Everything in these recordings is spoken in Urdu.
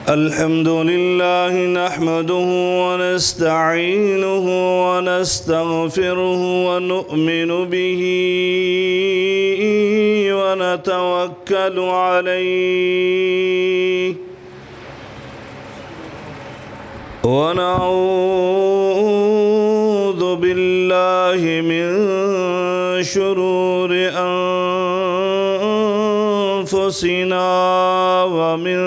الحمد لله نحمده ونستعينه ونستغفره ونؤمن به ونتوكل عليه ونعوذ بالله من شرور أنفسنا ومن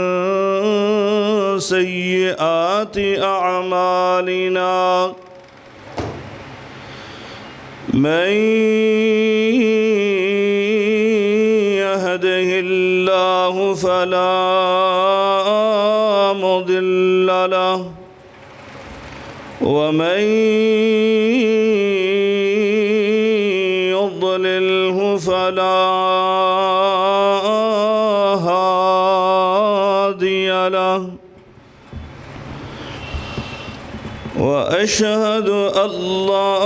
سيئات أعمالنا من يهده الله فلا مضل له ومن يضلله فلا هادي له وأشهد أن لا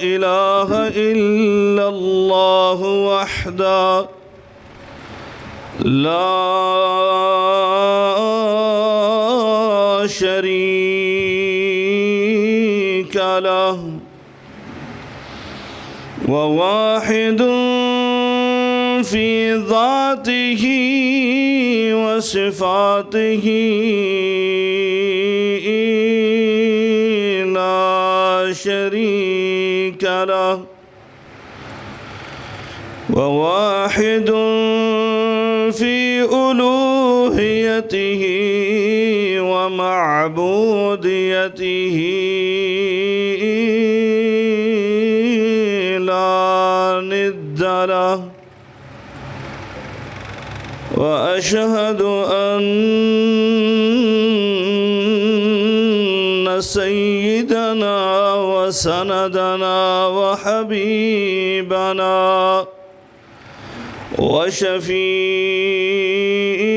إله إلا الله وحده لا شريك له وواحد في ذاته وصفاته لا شريك له وواحد في ألوهيته ومعبوديته لا ند له وأشهد أن سيدنا وسندنا وحبيبنا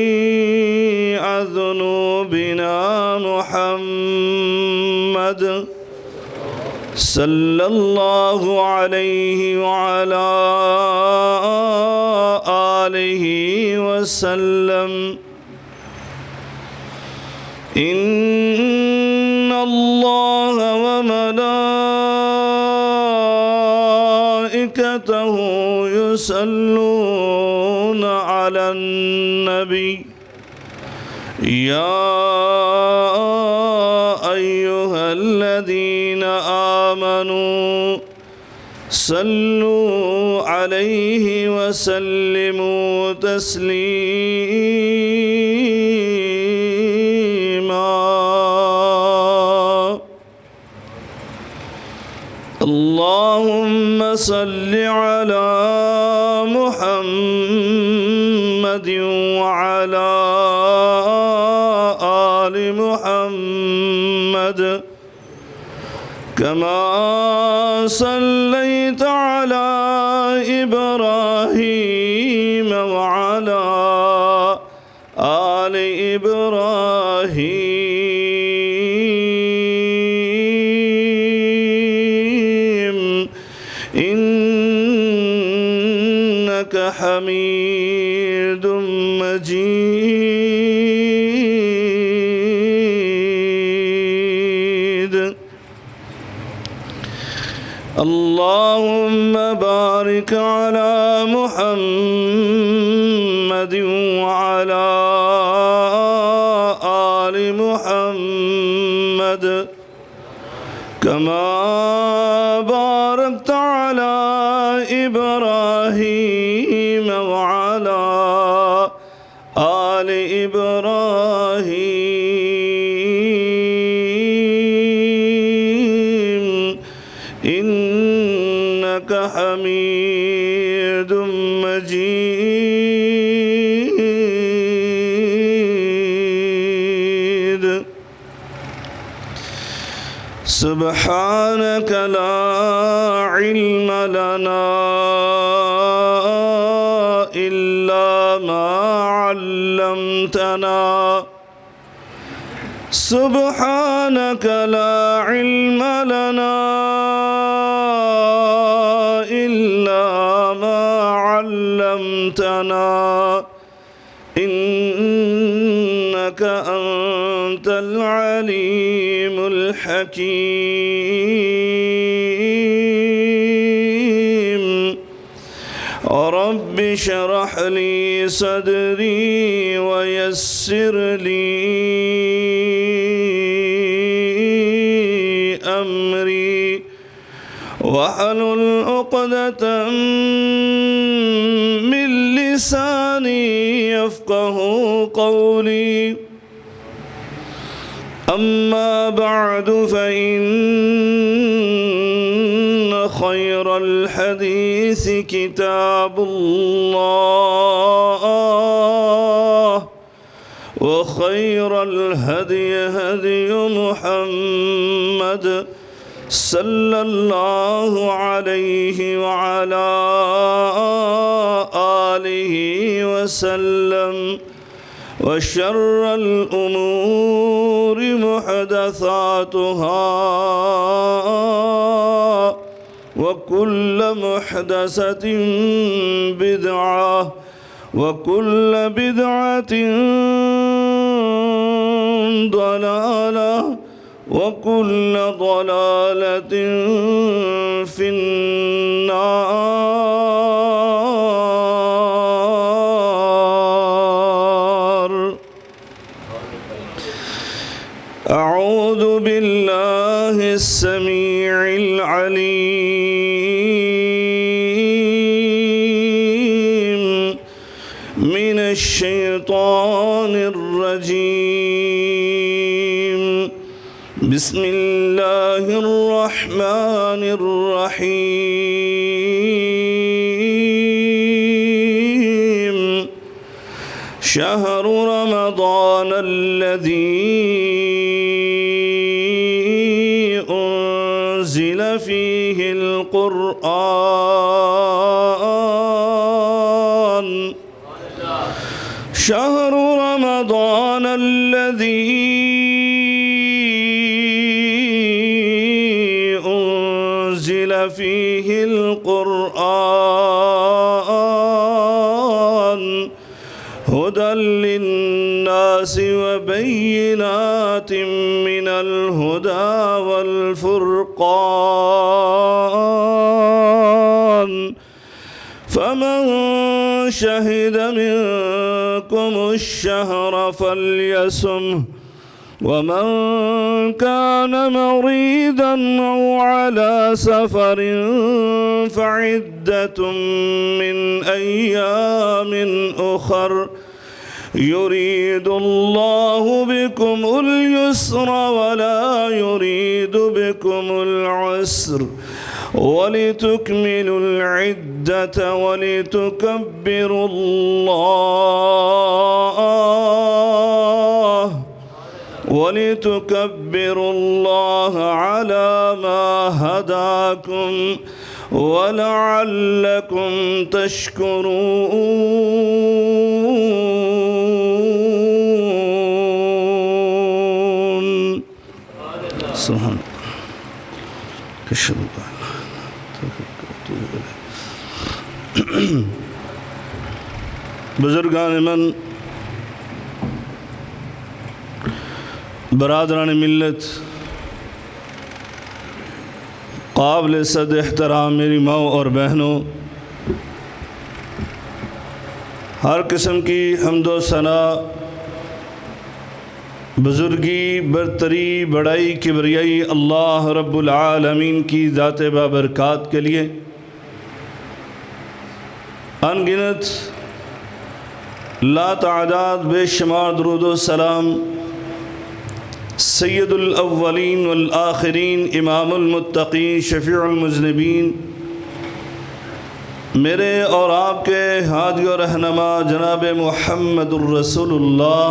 وشفيع ذنوبنا محمد صلى الله عليه وعلى آله وسلم إن الله وملائكته يصلون على النبي يا أيها الذين آمنوا صلوا عليه وسلموا تسليما اللهم صل على محمد وعلى آل محمد كما صليت على إبراهيم وعلى آل إبراهيم إنك حميد مجيد اللهم بارك على محمد وعلى آل محمد كما باركت على إبراهيم وعلى آل إبراهيم إنك حميد مجيد سبحانك لا علم لنا إلا ما علمتنا سبحانك لا علم لنا إلا ما علمتنا إنك أنت العليم الحكيم رب اشرح لي صدري ويسر لي أمري واحلل عقدة من لساني يفقه قولي أما بعد فإن خير الحديث كتاب الله وخير الهدي هدي محمد صلى الله عليه وعلى آله وسلم وشر الأمور محدثاتها وكل محدثة بدعة وكل بدعة ضلالة وكل ضلالة في النار. أعوذ بالله السميع العليم من الشيطان الرجيم. بسم الله الرحمن الرحيم. شهر رمضان الذي أنزل فيه القرآن شهر رمضان الذي أنزل فيه القرآن هدى للناس وبينات من الهدى والفرقان فمن شهد منكم الشهر فليصمه ومن كان مريضا أو على سفر فعدة من أيام أخر يريد الله بكم اليسر ولا يريد بكم العسر ولتكملوا العدة ولتكبروا الله على ما هداكم ولعلكم تشكرون. سبحان الله. بزرگان من، برادران ملت، قابل صد احترام میری ماؤں اور بہنوں، ہر قسم کی حمد و ثنا، بزرگی، برتری، بڑائی، کبریائی اللہ رب العالمین کی ذات بابرکات کے لیے ان گنت لا تعداد بے شمار درود و سلام سید الاولین والآخرین، امام المتقین، شفیع المذنبین، میرے اور آپ کے ہادی و رہنما جناب محمد الرسول اللہ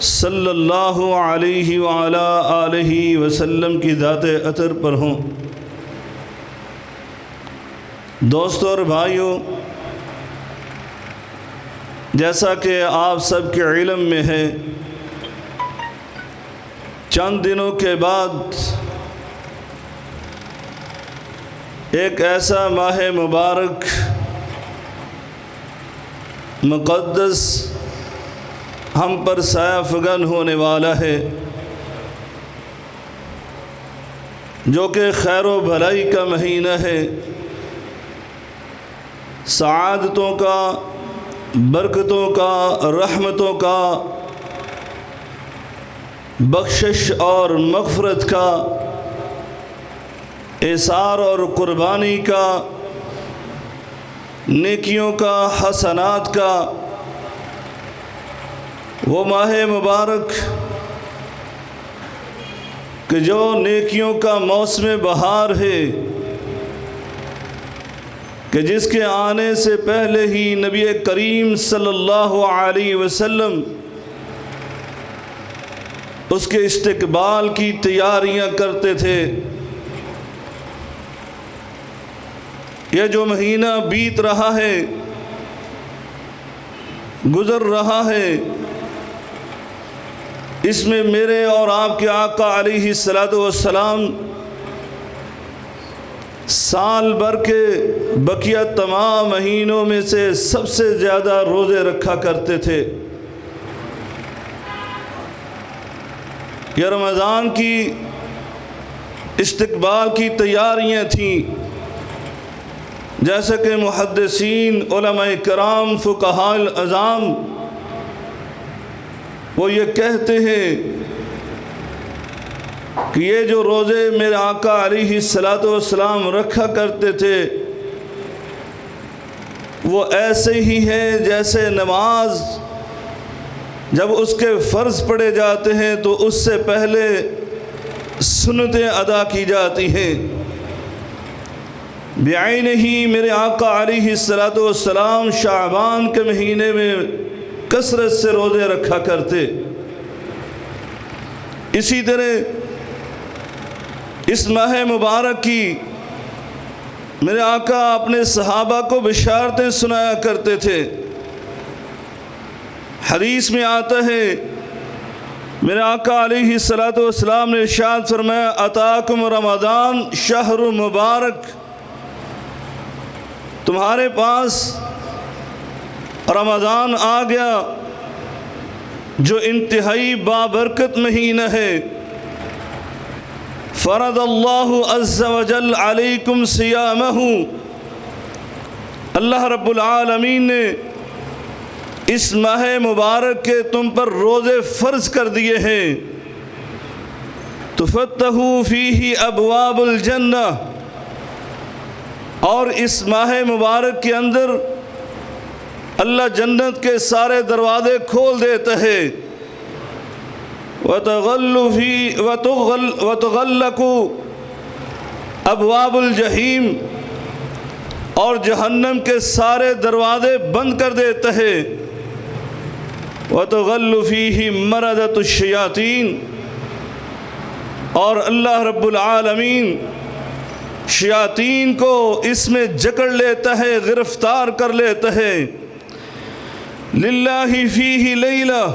صلی اللہ علیہ وعلا آلہ وسلم کی ذات اطہر پر ہوں۔ دوستوں اور بھائیوں، جیسا کہ آپ سب کے علم میں ہے، چند دنوں کے بعد ایک ایسا ماہ مبارک مقدس ہم پر سایہ فگن ہونے والا ہے، جو کہ خیر و بھلائی کا مہینہ ہے، سعادتوں کا، برکتوں کا، رحمتوں کا، بخشش اور مغفرت کا، ایثار اور قربانی کا، نیکیوں کا، حسنات کا وہ ماہ مبارک کہ جو نیکیوں کا موسم بہار ہے، کہ جس کے آنے سے پہلے ہی نبی کریم صلی اللہ علیہ وسلم اس کے استقبال کی تیاریاں کرتے تھے۔ یہ جو مہینہ بیت رہا ہے، گزر رہا ہے، اس میں میرے اور آپ کے آقا علیہ السلام سال بھر کے بقیہ تمام مہینوں میں سے سب سے زیادہ روزے رکھا کرتے تھے۔ یہ رمضان کی استقبال کی تیاریاں تھیں، جیسا کہ محدثین، علماء کرام، فقہاء اعظام وہ یہ کہتے ہیں کہ یہ جو روزے میرے آقا علیہ السلام رکھا کرتے تھے وہ ایسے ہی ہیں جیسے نماز جب اس کے فرض پڑے جاتے ہیں تو اس سے پہلے سنتیں ادا کی جاتی ہیں۔ بعینہ ہی میرے آقا علیہ السلام شعبان کے مہینے میں کثرت سے روزے رکھا کرتے۔ اسی طرح اس ماہ مبارک کی میرے آقا اپنے صحابہ کو بشارتیں سنایا کرتے تھے۔ حدیث میں آتا ہے، میرے آقا علیہ السلام نے ارشاد فرمایا، اتاکم رمضان شہر مبارک، تمہارے پاس رمضان آ گیا جو انتہائی بابرکت مہینہ ہے۔ فرض اللہ عز وجل علیکم صیامہ، اللہ رب العالمین نے اس ماہ مبارک کے تم پر روزے فرض کر دیے ہیں۔ تفتح فیہ ابواب الجنہ، اور اس ماہ مبارک کے اندر اللہ جنت کے سارے دروازے کھول دیتا ہے۔ وتغلق ابواب الجحیم، اور جہنم کے سارے دروازے بند کر دیتا ہے۔ وتغل فیہ مردۃ الشیاطین، اور اللہ رب العالمین شیاطین کو اس میں جکڑ لیتا ہے، گرفتار کر لیتا ہے۔ للہ فیہ لیلہ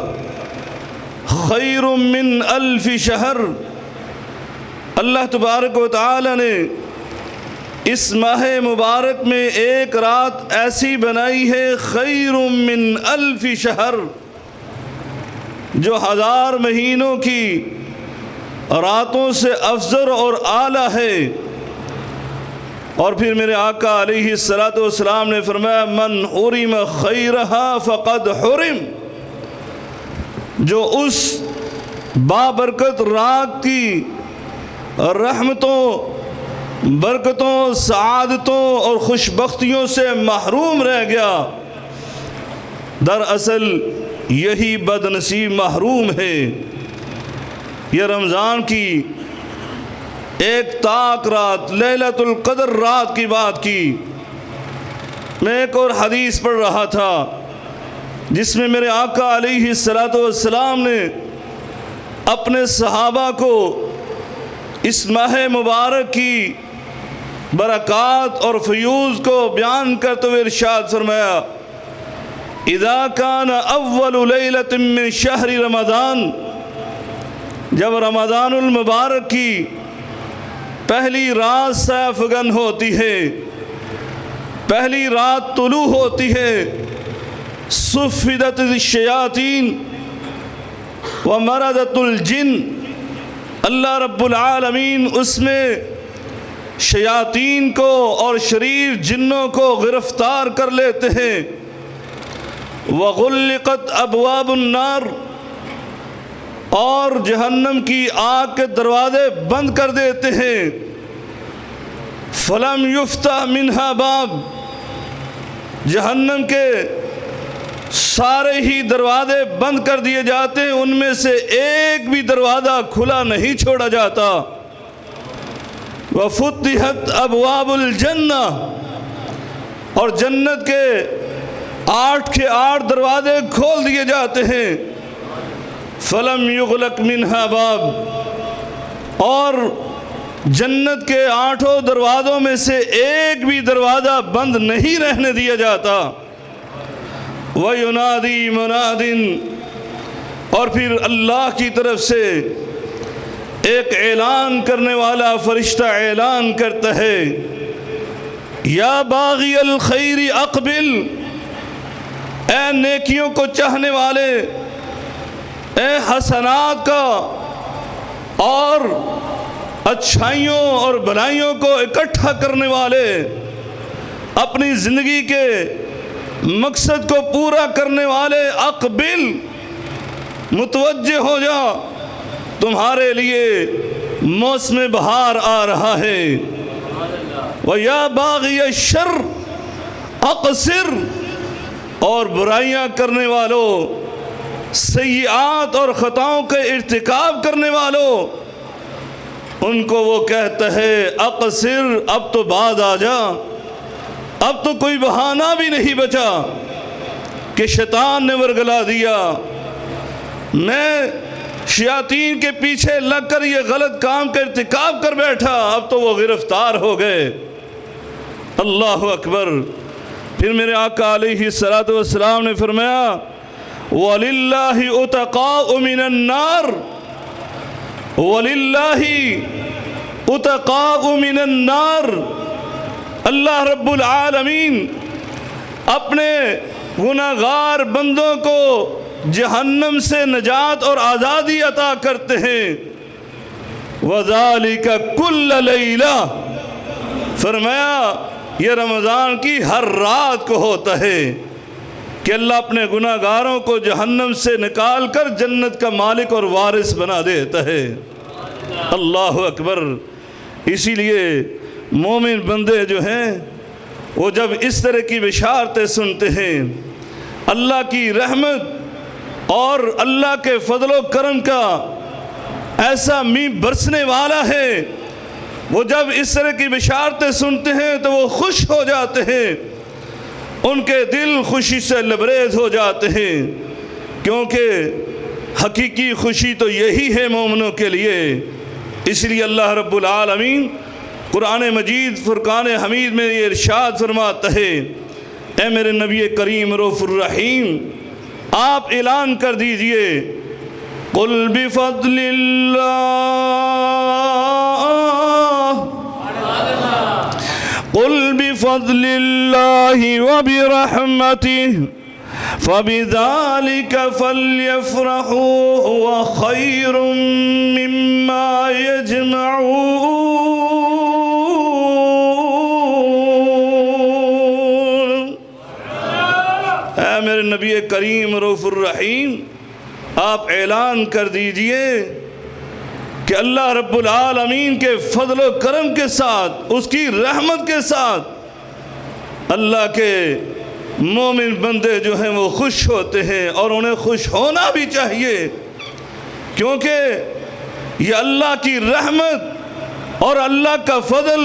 خیر من الف شہر، اللہ تبارک و تعالی نے اس ماہ مبارک میں ایک رات ایسی بنائی ہے، خیر من الف شہر، جو 1000 مہینوں کی راتوں سے افضل اور اعلیٰ ہے۔ اور پھر میرے آقا علیہ السلام نے فرمایا، من حرم خیرہا فقد حرم، جو اس بابرکت رات کی رحمتوں، برکتوں، سعادتوں اور خوشبختیوں سے محروم رہ گیا، دراصل یہی بد نصیب محروم ہے۔ یہ رمضان کی ایک تاک رات، لیلۃ القدر رات کی بات کی۔ میں ایک اور حدیث پڑھ رہا تھا جس میں میرے آقا علیہ السلام نے اپنے صحابہ کو اس ماہ مبارک کی برکات اور فیوز کو بیان کرتے ہوئے ارشاد فرمایا، اذا کان اول لیلۃ من شہر رمضان، جب رمضان المبارک کی پہلی رات سیفگن ہوتی ہے، پہلی رات طلوع ہوتی ہے، صفدت الشیاطین ومردت الجن، اللہ رب العالمین اس میں شیاطین کو اور شریر جنوں کو گرفتار کر لیتے ہیں، وغلقت ابواب النار، اور جہنم کی آگ کے دروازے بند کر دیتے ہیں، فلم یفتح منہا باب، جہنم کے سارے ہی دروازے بند کر دیے جاتے ہیں، ان میں سے ایک بھی دروازہ کھلا نہیں چھوڑا جاتا، وفتحت ابواب الجنہ، اور جنت کے 8 کے 8 دروازے کھول دیے جاتے ہیں، فلم یغلق منہا باب، اور جنت کے 8 دروازوں میں سے ایک بھی دروازہ بند نہیں رہنے دیا جاتا، وَيُنَادِي مُنَادٍ، اور پھر اللہ کی طرف سے ایک اعلان کرنے والا فرشتہ اعلان کرتا ہے، یا باغی الخیر اقبل، اے نیکیوں کو چاہنے والے، اے حسنات کا اور اچھائیوں اور بھلائیوں کو اکٹھا کرنے والے، اپنی زندگی کے مقصد کو پورا کرنے والے، اقبل، متوجہ ہو جا، تمہارے لیے موسم بہار آ رہا ہے، وَيَا بَاغِيَ الشَّرِّ اقصر، اور برائیاں کرنے والوں، سیئات اور خطاؤں کے ارتکاب کرنے والوں، ان کو وہ کہتا ہے اقصر، اب تو بعد آ جا، اب تو کوئی بہانہ بھی نہیں بچا کہ شیطان نے ورگلا دیا، میں شیاطین کے پیچھے لگ کر یہ غلط کام کا ارتکاب کر بیٹھا، اب تو وہ گرفتار ہو گئے۔ اللہ اکبر۔ پھر میرے آقا علیہ الصلوۃ والسلام نے فرمایا، وَلِلَّهِ عُتَقَاءُ مِنَ النَّارِ، وَلِلَّهِ عُتَقَاءُ مِنَ النَّارِ، اللہ رب العالمین اپنے گناہگار بندوں کو جہنم سے نجات اور آزادی عطا کرتے ہیں، وَذَلِكَ كُلَّ لَيْلَةٍ، فرمایا یہ رمضان کی ہر رات کو ہوتا ہے کہ اللہ اپنے گناہگاروں کو جہنم سے نکال کر جنت کا مالک اور وارث بنا دیتا ہے۔ اللہ اکبر۔ اسی لیے مومن بندے جو ہیں وہ جب اس طرح کی بشارتیں سنتے ہیں، اللہ کی رحمت اور اللہ کے فضل و کرم کا ایسا میںہ برسنے والا ہے، وہ جب اس طرح کی بشارتیں سنتے ہیں تو وہ خوش ہو جاتے ہیں، ان کے دل خوشی سے لبریز ہو جاتے ہیں، کیونکہ حقیقی خوشی تو یہی ہے مومنوں کے لیے۔ اس لیے اللہ رب العالمین قرآن مجید فرقان حمید میں یہ ارشاد فرماتا ہے، اے میرے نبی کریم رؤوف الرحیم، آپ اعلان کر دیجئے، قُلْ بِفَضْلِ اللَّهِ وَبِرَحْمَتِهِ فَبِذَلِكَ فَلْيَفْرَحُوا هُوَ خَيْرٌ مِّمَّا يَجْمَعُونَ۔ اے میرے نبی کریم رؤوف الرحیم، آپ اعلان کر دیجئے کہ اللہ رب العالمین کے فضل و کرم کے ساتھ، اس کی رحمت کے ساتھ اللہ کے مومن بندے جو ہیں وہ خوش ہوتے ہیں، اور انہیں خوش ہونا بھی چاہیے، کیونکہ یہ اللہ کی رحمت اور اللہ کا فضل،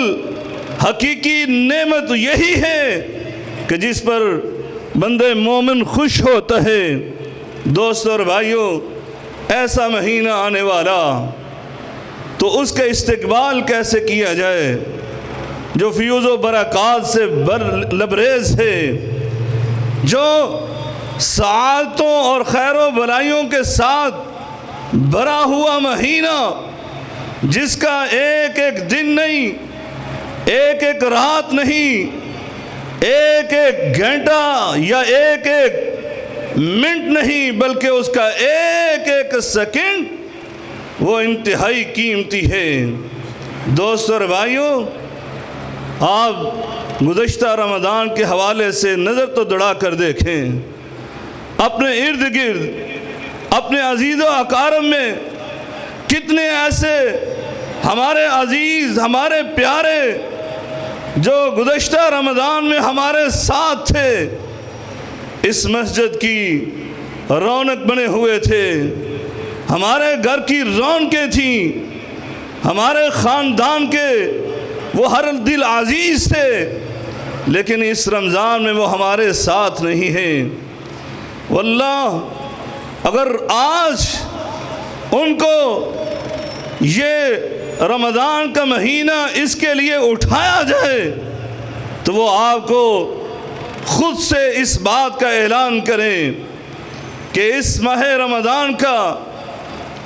حقیقی نعمت یہی ہے کہ جس پر بندے مومن خوش ہوتا ہے۔ دوستو اور بھائیوں، ایسا مہینہ آنے والا، تو اس کا استقبال کیسے کیا جائے جو فیوز و برکات سے لبریز ہے، جو سعادتوں اور خیر و بلائیوں کے ساتھ بھرا ہوا مہینہ، جس کا ایک ایک دن نہیں، ایک ایک رات نہیں، ایک ایک گھنٹہ یا ایک ایک منٹ نہیں، بلکہ اس کا ایک ایک سیکنڈ وہ انتہائی قیمتی ہے۔ دوستو اور بھائیوں، آپ گزشتہ رمضان کے حوالے سے نظر تو دوڑا کر دیکھیں، اپنے ارد گرد، اپنے عزیز و اقارب میں کتنے ایسے ہمارے عزیز، ہمارے پیارے جو گزشتہ رمضان میں ہمارے ساتھ تھے، اس مسجد کی رونق بنے ہوئے تھے، ہمارے گھر کی رونقیں تھیں، ہمارے خاندان کے وہ ہر دل عزیز تھے، لیکن اس رمضان میں وہ ہمارے ساتھ نہیں ہیں۔ واللہ اگر آج ان کو یہ رمضان کا مہینہ اس کے لیے اٹھایا جائے تو وہ آپ کو خود سے اس بات کا اعلان کریں کہ اس ماہ رمضان کا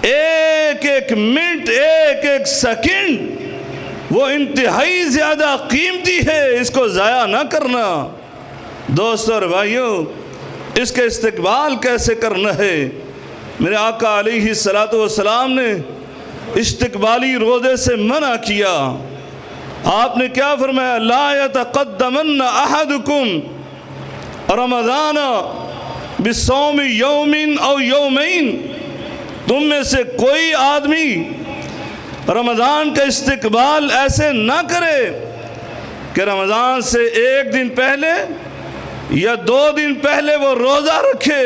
ایک ایک منٹ، ایک ایک سیکنڈ وہ انتہائی زیادہ قیمتی ہے، اس کو ضائع نہ کرنا۔ دوستو اور بھائیوں، اس کا استقبال کیسے کرنا ہے؟ میرے آقا علیہ الصلوۃ والسلام نے استقبالی روزے سے منع کیا۔ آپ نے کیا فرمایا؟ لا يتقدمن احدکم رمضان بصوم یوم او یومین، تم میں سے کوئی آدمی رمضان کا استقبال ایسے نہ کرے کہ رمضان سے ایک دن پہلے یا 2 دن پہلے وہ روزہ رکھے۔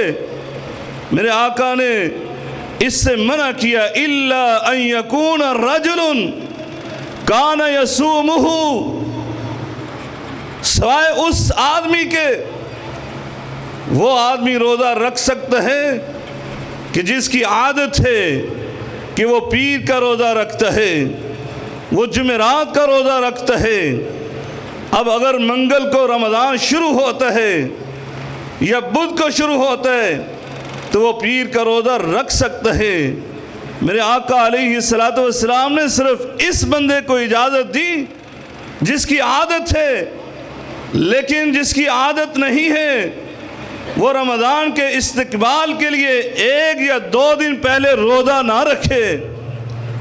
میرے آقا نے اس سے منع کیا، الا ان یکون رجل کان یصومہ، سوائے اس آدمی کے، وہ آدمی روزہ رکھ سکتا ہے کہ جس کی عادت ہے کہ وہ پیر کا روزہ رکھتا ہے، وہ جمعرات کا روزہ رکھتا ہے۔ اب اگر منگل کو رمضان شروع ہوتا ہے یا بدھ کو شروع ہوتا ہے تو وہ پیر کا روزہ رکھ سکتا ہے۔ میرے آقا علیہ الصلوۃ والسلام نے صرف اس بندے کو اجازت دی جس کی عادت ہے، لیکن جس کی عادت نہیں ہے وہ رمضان کے استقبال کے لیے 1 یا 2 دن پہلے روزہ نہ رکھے،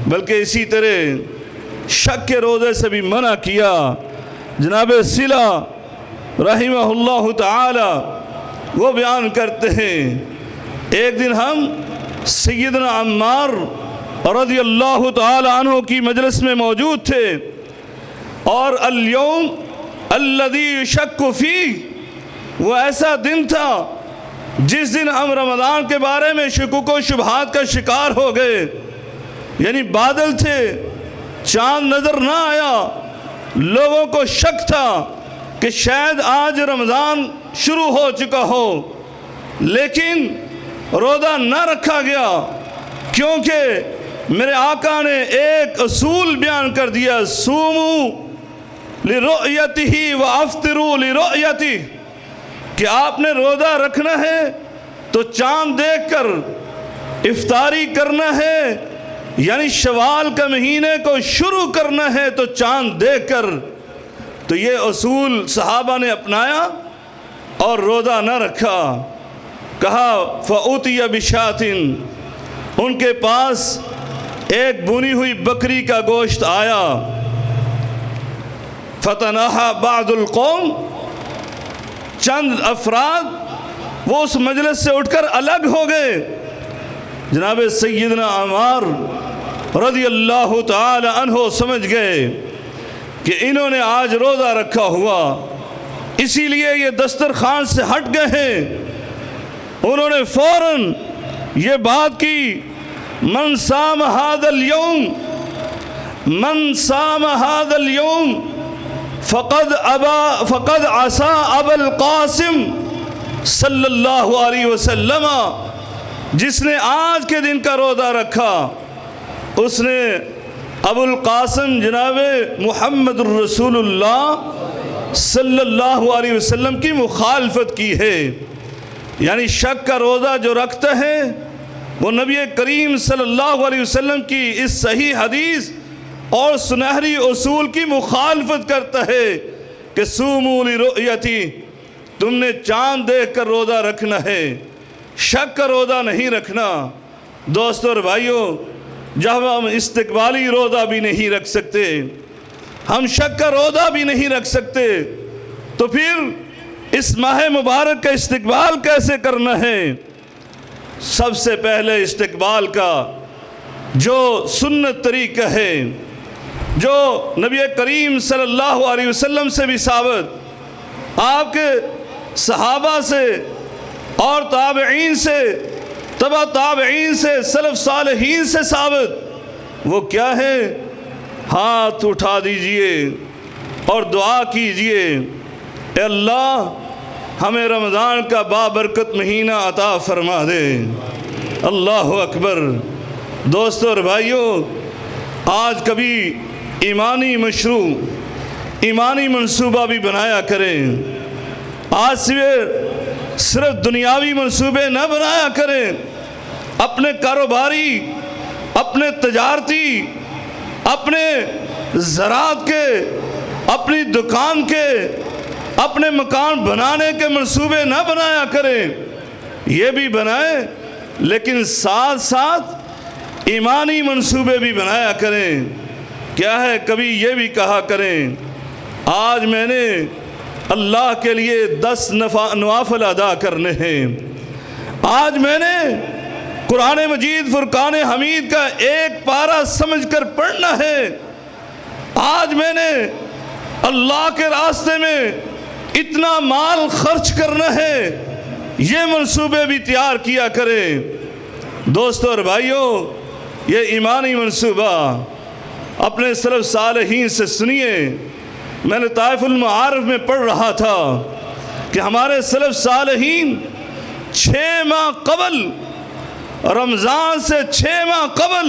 بلکہ اسی طرح شک کے روزے سے بھی منع کیا۔ جناب صلہ رحمہ اللہ تعالی وہ بیان کرتے ہیں، ایک دن ہم سیدنا عمار رضی اللہ تعالی عنہ کی مجلس میں موجود تھے، اور الیوم الذی یشک فیہ، وہ ایسا دن تھا جس دن ہم رمضان کے بارے میں شکوک و شبہات کا شکار ہو گئے، یعنی بادل تھے، چاند نظر نہ آیا، لوگوں کو شک تھا کہ شاید آج رمضان شروع ہو چکا ہو، لیکن روزہ نہ رکھا گیا، کیونکہ میرے آقا نے ایک اصول بیان کر دیا، صوموا لرؤیتہ وافطروا لرؤیتہ، کہ آپ نے روزہ رکھنا ہے تو چاند دیکھ کر افطاری کرنا ہے، یعنی شوال کا مہینے کو شروع کرنا ہے تو چاند دیکھ کر۔ تو یہ اصول صحابہ نے اپنایا اور روزہ نہ رکھا۔ کہا فَأُتِيَ بِشَاةٍ، ان کے پاس ایک بھنی ہوئی بکری کا گوشت آیا، فَتَنَاهَا بَعْضُ الْقَوْمِ، چند افراد وہ اس مجلس سے اٹھ کر الگ ہو گئے۔ جناب سیدنا عمار رضی اللہ تعالی عنہ سمجھ گئے کہ انہوں نے آج روزہ رکھا ہوا، اسی لیے یہ دسترخوان سے ہٹ گئے ہیں۔ انہوں نے فوراً یہ بات کی، من صام هذا اليوم، من صام هذا اليوم فقد عصى ابا القاسم صلی اللہ علیہ وسلم، جس نے آج کے دن کا روزہ رکھا اس نے ابو القاسم جناب محمد الرسول اللہ صلی اللہ علیہ وسلم کی مخالفت کی ہے۔ یعنی شک کا روزہ جو رکھتا ہے وہ نبی کریم صلی اللہ علیہ وسلم کی اس صحیح حدیث اور سنہری اصول کی مخالفت کرتا ہے کہ صوموا لرؤیتی، تم نے چاند دیکھ کر روزہ رکھنا ہے، شک کا روزہ نہیں رکھنا۔ دوستو اور بھائیوں، جب ہم استقبالی روزہ بھی نہیں رکھ سکتے، ہم شک کا روزہ بھی نہیں رکھ سکتے، تو پھر اس ماہ مبارک کا استقبال کیسے کرنا ہے؟ سب سے پہلے استقبال کا جو سنت طریقہ ہے، جو نبی کریم صلی اللہ علیہ وسلم سے بھی ثابت، آپ کے صحابہ سے اور تابعین سے، تبع تابعین سے، سلف صالحین سے ثابت، وہ کیا ہے؟ ہاتھ اٹھا دیجئے اور دعا کیجئے، اے اللہ ہمیں رمضان کا بابرکت مہینہ عطا فرما دے۔ اللہ اکبر۔ دوستو اور بھائیوں، آج کبھی ایمانی مشروع، ایمانی منصوبہ بھی بنایا کریں۔ آج صرف دنیاوی منصوبے نہ بنایا کریں، اپنے کاروباری، اپنے تجارتی، اپنے زراعت کے، اپنی دکان کے، اپنے مکان بنانے کے منصوبے نہ بنایا کریں، یہ بھی بنائیں، لیکن ساتھ ساتھ ایمانی منصوبے بھی بنایا کریں۔ کیا ہے؟ کبھی یہ بھی کہا کریں، آج میں نے اللہ کے لیے 10 نوافل ادا کرنے ہیں، آج میں نے قرآن مجید فرقان حمید کا ایک پارہ سمجھ کر پڑھنا ہے، آج میں نے اللہ کے راستے میں اتنا مال خرچ کرنا ہے، یہ منصوبے بھی تیار کیا کریں۔ دوستو اور بھائیوں، یہ ایمانی منصوبہ اپنے سلف صالحین سے سنیے۔ میں نے طائف المعارف میں پڑھ رہا تھا کہ ہمارے سلف صالحین 6 ماہ قبل، رمضان سے 6 ماہ قبل،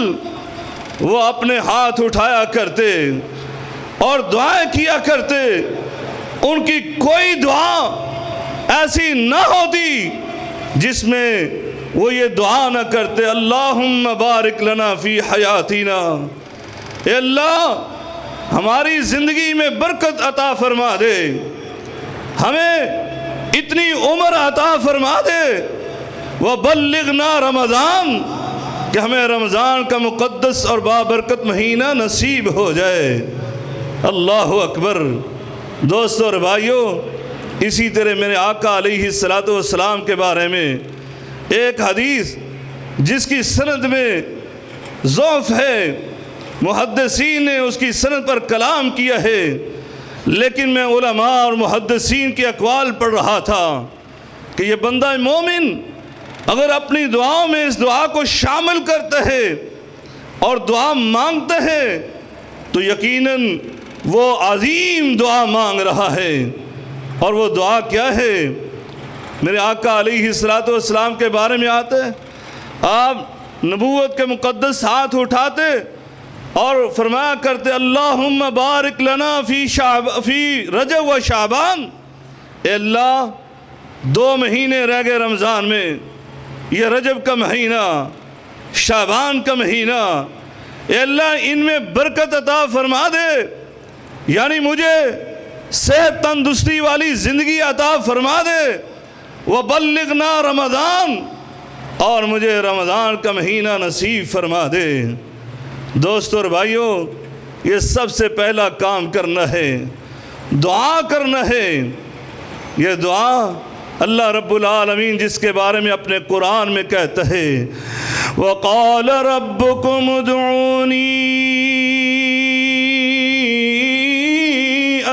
وہ اپنے ہاتھ اٹھایا کرتے اور دعائیں کیا کرتے۔ ان کی کوئی دعا ایسی نہ ہوتی جس میں وہ یہ دعا نہ کرتے، اللہم بارک لنا فی حیاتنا، اے اللہ ہماری زندگی میں برکت عطا فرما دے، ہمیں اتنی عمر عطا فرما دے، وبلغنا رمضان، کہ ہمیں رمضان کا مقدس اور بابرکت مہینہ نصیب ہو جائے۔ اللہ اکبر۔ دوستو اور بھائیوں، اسی طرح میرے آقا علیہ السلام کے بارے میں ایک حدیث جس کی سند میں ضعف ہے، محدثین نے اس کی سند پر کلام کیا ہے، لیکن میں علماء اور محدثین کے اقوال پڑھ رہا تھا کہ یہ بندہ مومن اگر اپنی دعاؤں میں اس دعا کو شامل کرتا ہے اور دعا مانگتا ہے تو یقیناً وہ عظیم دعا مانگ رہا ہے۔ اور وہ دعا کیا ہے؟ میرے آقا علیہ السلام کے بارے میں آتا ہے، آپ نبوت کے مقدس ہاتھ اٹھاتے اور فرمایا کرتے، اللہم بارک لنا فی رجب و شعبان، اے اللہ 2 مہینے رہ گئے رمضان میں، یہ رجب کا مہینہ، شعبان کا مہینہ، اے اللہ ان میں برکت عطا فرما دے، یعنی مجھے صحت تندرستی والی زندگی عطا فرما دے، وبلغنا رمضان، اور مجھے رمضان کا مہینہ نصیب فرما دے۔ دوستو اور بھائیوں، یہ سب سے پہلا کام کرنا ہے، دعا کرنا ہے۔ یہ دعا اللہ رب العالمین جس کے بارے میں اپنے قرآن میں کہتا ہے، وَقَالَ رَبُّكُمُ ادْعُونِي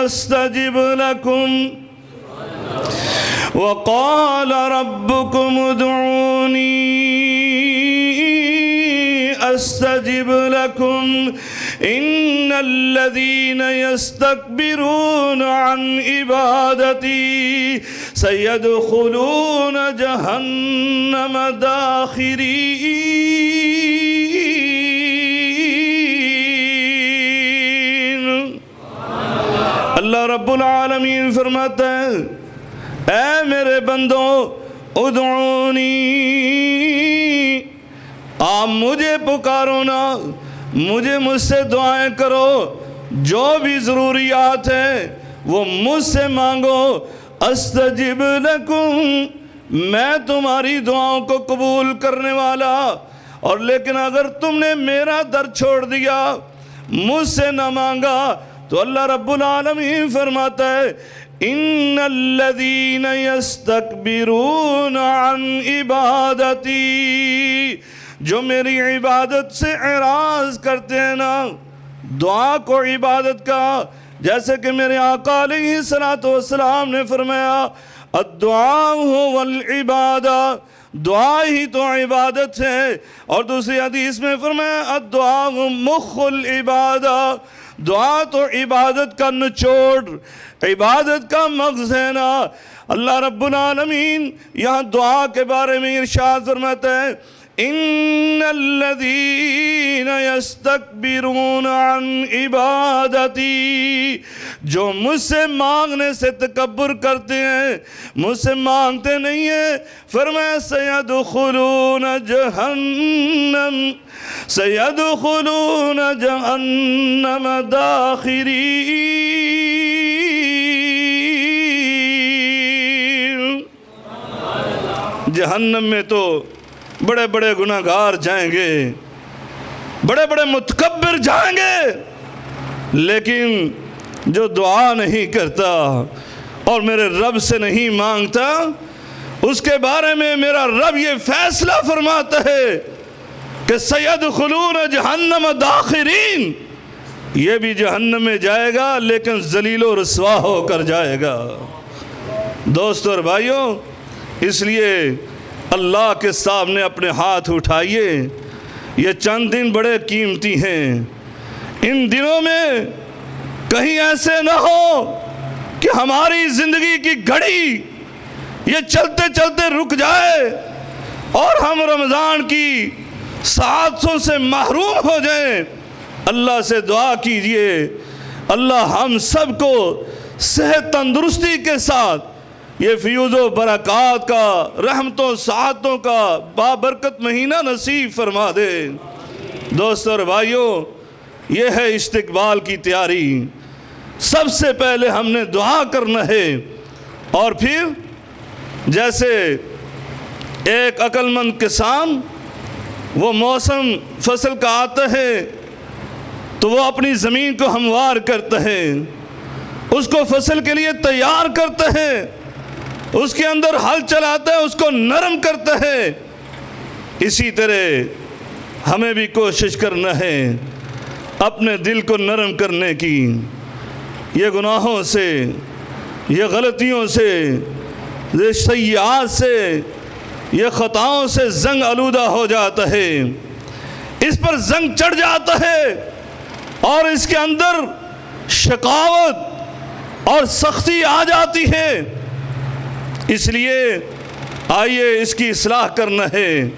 أَسْتَجِبْ لَكُمْ، وَقَالَ رَبُّكُمُ ادْعُونِي أَسْتَجِبْ لَكُمْ إِنَّ الَّذِينَ يَسْتَكْبِرُونَ عَنْ عِبَادَتِي سَيَدْخُلُونَ جَهَنَّمَ دَاخِرِينَ۔ اللہ رب العالمین فرماتا ہے، اے میرے بندوں، ادعونی، آپ مجھے پکارو نا، مجھے مجھ سے دعائیں کرو، جو بھی ضروریات ہیں وہ مجھ سے مانگو، استجب لکم، میں تمہاری دعاؤں کو قبول کرنے والا۔ اور لیکن اگر تم نے میرا در چھوڑ دیا، مجھ سے نہ مانگا، تو اللہ رب العالمین فرماتا ہے ان الذین یستکبرون عن عبادتی، جو میری عبادت سے اعراض کرتے ہیں نا، دعا کو عبادت کا، جیسے کہ میرے آقا علیہ السلام نے فرمایا الدعاء هو العبادہ، دعا ہی تو عبادت ہے۔ اور دوسری حدیث میں فرمایا الدعاء مخ العبادہ، دعا تو عبادت کا نچوڑ، عبادت کا مغز ہے نا۔ اللہ رب العالمین یہاں دعا کے بارے میں ارشاد فرماتا ہے ان الذین یستکبرون عن عبادتی، جو مجھ سے مانگنے سے تکبر کرتے ہیں، مجھ سے مانگتے نہیں ہیں، فرمایا سیدخلون جہنم، سیدخلون جہنم داخرین، جہنم میں تو بڑے بڑے گناہگار جائیں گے، بڑے بڑے متکبر جائیں گے، لیکن جو دعا نہیں کرتا اور میرے رب سے نہیں مانگتا، اس کے بارے میں میرا رب یہ فیصلہ فرماتا ہے کہ سیدخلون جہنم داخرین، یہ بھی جہنم میں جائے گا لیکن ذلیل و رسوا ہو کر جائے گا۔ دوستو اور بھائیوں، اس لیے اللہ کے سامنے اپنے ہاتھ اٹھائیے، یہ چند دن بڑے قیمتی ہیں، ان دنوں میں کہیں ایسے نہ ہو کہ ہماری زندگی کی گھڑی یہ چلتے چلتے رک جائے اور ہم رمضان کی سعادتوں سے محروم ہو جائیں۔ اللہ سے دعا کیجئے اللہ ہم سب کو صحت تندرستی کے ساتھ یہ فیوز و برکات کا، رحمتوں سعادتوں کا بابرکت مہینہ نصیب فرما دے۔ دوستو اور بھائیوں، یہ ہے استقبال کی تیاری۔ سب سے پہلے ہم نے دعا کرنا ہے، اور پھر جیسے ایک عقل مند کسان، وہ موسم فصل کا آتا ہے تو وہ اپنی زمین کو ہموار کرتا ہے، اس کو فصل کے لیے تیار کرتا ہے، اس کے اندر ہل چلاتا ہے، اس کو نرم کرتا ہے۔ اسی طرح ہمیں بھی کوشش کرنا ہے اپنے دل کو نرم کرنے کی۔ یہ گناہوں سے، یہ غلطیوں سے، یہ سیئات سے، یہ خطاؤں سے زنگ آلودہ ہو جاتا ہے، اس پر زنگ چڑھ جاتا ہے اور اس کے اندر شقاوت اور سختی آ جاتی ہے۔ اس لیے آئیے اس کی اصلاح کرنا ہے،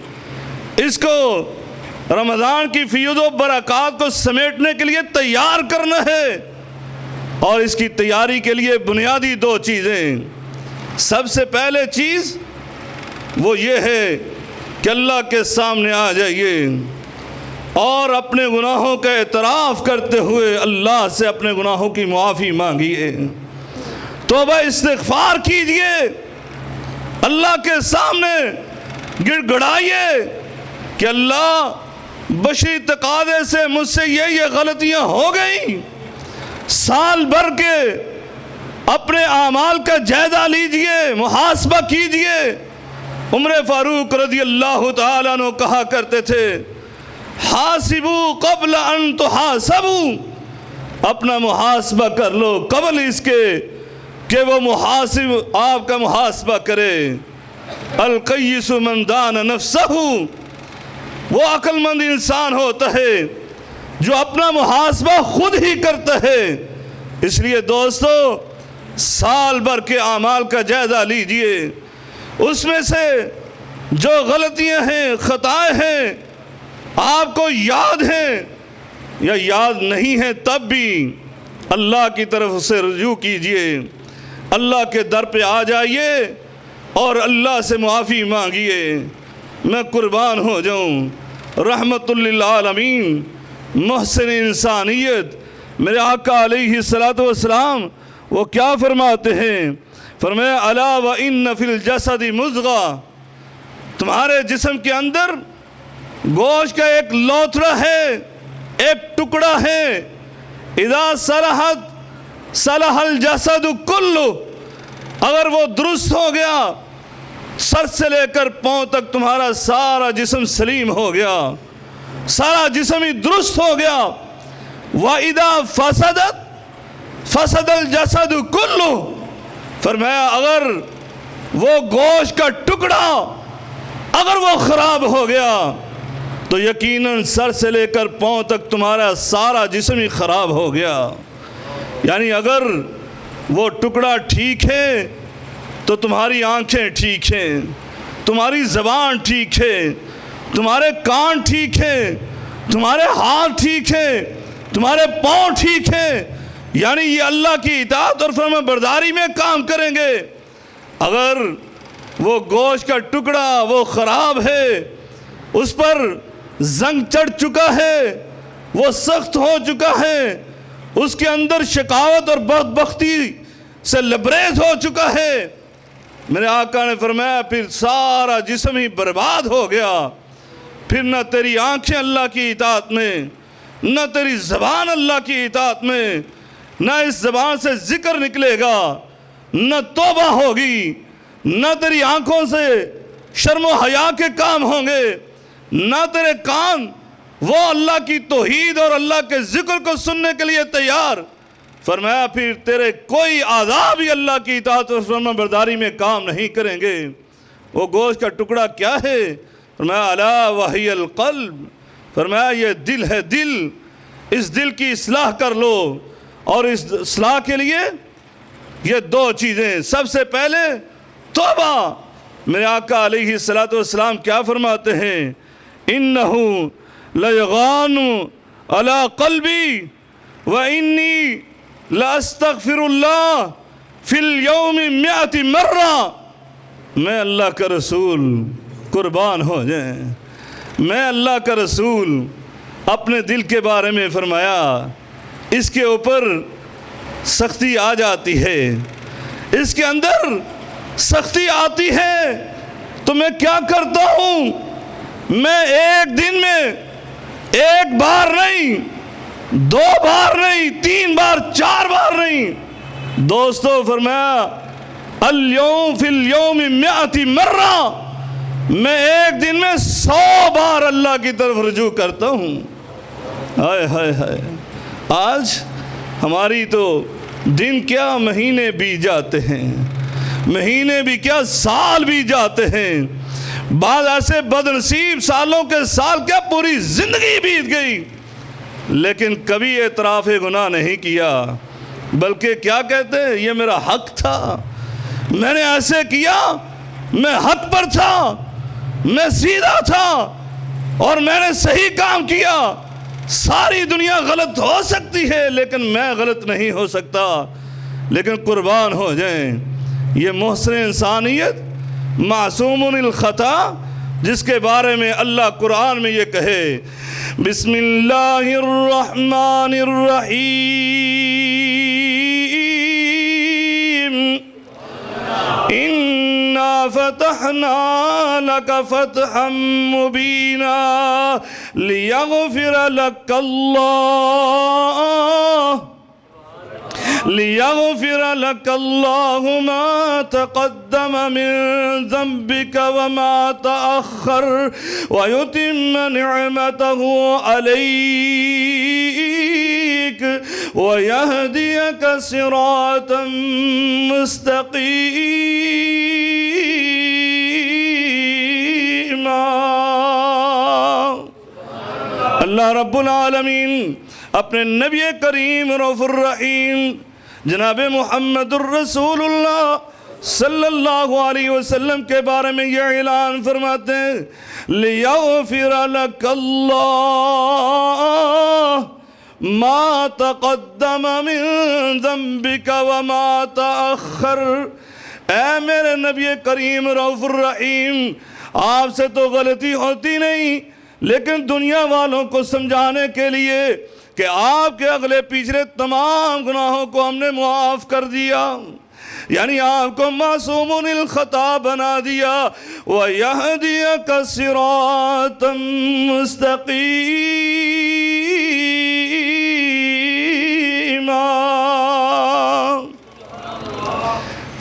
اس کو رمضان کی فیوز و برکات کو سمیٹنے کے لیے تیار کرنا ہے۔ اور اس کی تیاری کے لیے بنیادی دو چیزیں، سب سے پہلے چیز وہ یہ ہے کہ اللہ کے سامنے آ جائیے اور اپنے گناہوں کا اعتراف کرتے ہوئے اللہ سے اپنے گناہوں کی معافی مانگیے، توبہ استغفار کیجئے، اللہ کے سامنے گڑ گڑائیے کہ اللہ بشری تقاضے سے مجھ سے یہ غلطیاں ہو گئیں۔ سال بھر کے اپنے اعمال کا جائزہ لیجئے، محاسبہ کیجئے۔ عمر فاروق رضی اللہ تعالیٰ عنہ کہا کرتے تھے حاسبوا قبل ان تحاسبوا، اپنا محاسبہ کر لو قبل اس کے کہ وہ محاسب آپ کا محاسبہ کرے۔ القیس من دان نفسہ، وہ عقل مند انسان ہوتا ہے جو اپنا محاسبہ خود ہی کرتا ہے۔ اس لیے دوستو، سال بھر کے اعمال کا جائزہ لیجئے، اس میں سے جو غلطیاں ہیں، خطائیں ہیں، آپ کو یاد ہیں یا یاد نہیں ہیں، تب بھی اللہ کی طرف سے رجوع کیجئے، اللہ کے در پہ آ جائیے اور اللہ سے معافی مانگیے۔ میں قربان ہو جاؤں، رحمت للعالمین محسن انسانیت میرے آقا علیہ الصلوۃ والسلام وہ کیا فرماتے ہیں؟ فرمایا الا وان فی الجسد مضغہ، تمہارے جسم کے اندر گوشت کا ایک لوتھڑا ہے، ایک ٹکڑا ہے، اذا صلحت صلح الجسد کلہ، اگر وہ درست ہو گیا سر سے لے کر پاؤں تک تمہارا سارا جسم سلیم ہو گیا، سارا جسم ہی درست ہو گیا۔ وَإِذَا فَسَدَتْ فَسَدَ الْجَسَدُ كُلُّهُ، فرمایا اگر وہ گوشت کا ٹکڑا اگر وہ خراب ہو گیا تو یقیناً سر سے لے کر پاؤں تک تمہارا سارا جسم ہی خراب ہو گیا۔ یعنی اگر وہ ٹکڑا ٹھیک ہے تو تمہاری آنکھیں ٹھیک ہیں، تمہاری زبان ٹھیک ہے، تمہارے کان ٹھیک ہیں، تمہارے ہاتھ ٹھیک ہیں، تمہارے پاؤں ٹھیک ہیں، یعنی یہ اللہ کی اطاعت اور فرما برداری میں کام کریں گے۔ اگر وہ گوشت کا ٹکڑا وہ خراب ہے، اس پر زنگ چڑھ چکا ہے، وہ سخت ہو چکا ہے، اس کے اندر شقاوت اور بدبختی سے لبریز ہو چکا ہے، میرے آقا نے فرمایا پھر سارا جسم ہی برباد ہو گیا، پھر نہ تیری آنکھیں اللہ کی اطاعت میں، نہ تیری زبان اللہ کی اطاعت میں، نہ اس زبان سے ذکر نکلے گا، نہ توبہ ہوگی، نہ تیری آنکھوں سے شرم و حیا کے کام ہوں گے، نہ تیرے کان وہ اللہ کی توحید اور اللہ کے ذکر کو سننے کے لیے تیار۔ فرمایا پھر تیرے کوئی اعضاء بھی اللہ کی اطاعت اور فرما برداری میں کام نہیں کریں گے۔ وہ گوشت کا ٹکڑا کیا ہے؟ فرمایا الا وہی القلب، فرمایا یہ دل ہے، دل، اس دل کی اصلاح کر لو، اور اس اصلاح کے لیے یہ دو چیزیں، سب سے پہلے توبہ۔ میرے آقا علیہ الصلوۃ والسلام کیا فرماتے ہیں؟ انہو لیغان علی قلبی وانی لاستغفر اللہ فی اليوم 100 مرہ، میں اللہ کا رسول، قربان ہو جائیں، میں اللہ کا رسول اپنے دل کے بارے میں فرمایا اس کے اوپر سختی آ جاتی ہے، اس کے اندر سختی آتی ہے تو میں کیا کرتا ہوں؟ میں ایک دن میں ایک بار نہیں، 2 بار نہیں، 3 بار، 4 بار نہیں، دوستو فرمایا اليوم فی اليوم 100 مرہ، میں ایک دن میں 100 بار اللہ کی طرف رجوع کرتا ہوں۔ ہائے ہائے ہائے، آج ہماری تو دن کیا مہینے بیت جاتے ہیں، مہینے بھی کیا سال بھی جاتے ہیں، بعض ایسے بدنصیب سالوں کے سال کیا پوری زندگی بیت گئی، لیکن کبھی اعتراف گناہ نہیں کیا، بلکہ کیا کہتے ہیں یہ میرا حق تھا، میں نے ایسے کیا، میں حق پر تھا، میں سیدھا تھا اور میں نے صحیح کام کیا، ساری دنیا غلط ہو سکتی ہے لیکن میں غلط نہیں ہو سکتا۔ لیکن قربان ہو جائیں یہ محسن انسانیت معصوم الخطا جس کے بارے میں اللہ قرآن میں یہ کہے بسم اللہ الرحمن الرحیم اِنَّا فَتَحْنَا لَكَ فَتْحًا مُبِينًا لِيَغْفِرَ لَكَ اللَّهُ مَا تَقَدَّمَ مِن ذَنبِكَ وَمَا تَأَخَّرَ وَيُتِمَّ نِعْمَتَهُ عَلَيْكَ وَيَهْدِيَكَ صِرَاطًا مُسْتَقِيمًا۔ اللہ رب العالمین اپنے نبی کریم رؤوف الرحیم جناب محمد الرسول اللہ صلی اللہ علیہ وسلم کے بارے میں یہ اعلان فرماتے ہیں لِيَغْفِرَ لَكَ اللَّهُ مَا تَقَدَّمَ مِن ذَنبِكَ وَمَا تَأَخَّرَ۔ اے میرے نبی کریم رؤوف الرحیم، آپ سے تو غلطی ہوتی نہیں لیکن دنیا والوں کو سمجھانے کے لیے کہ آپ کے اگلے پچھلے تمام گناہوں کو ہم نے معاف کر دیا، یعنی آپ کو معصوم الخطا بنا دیا، وَيَهْدِيَكَ صِرَاطًا مُسْتَقِيمًا۔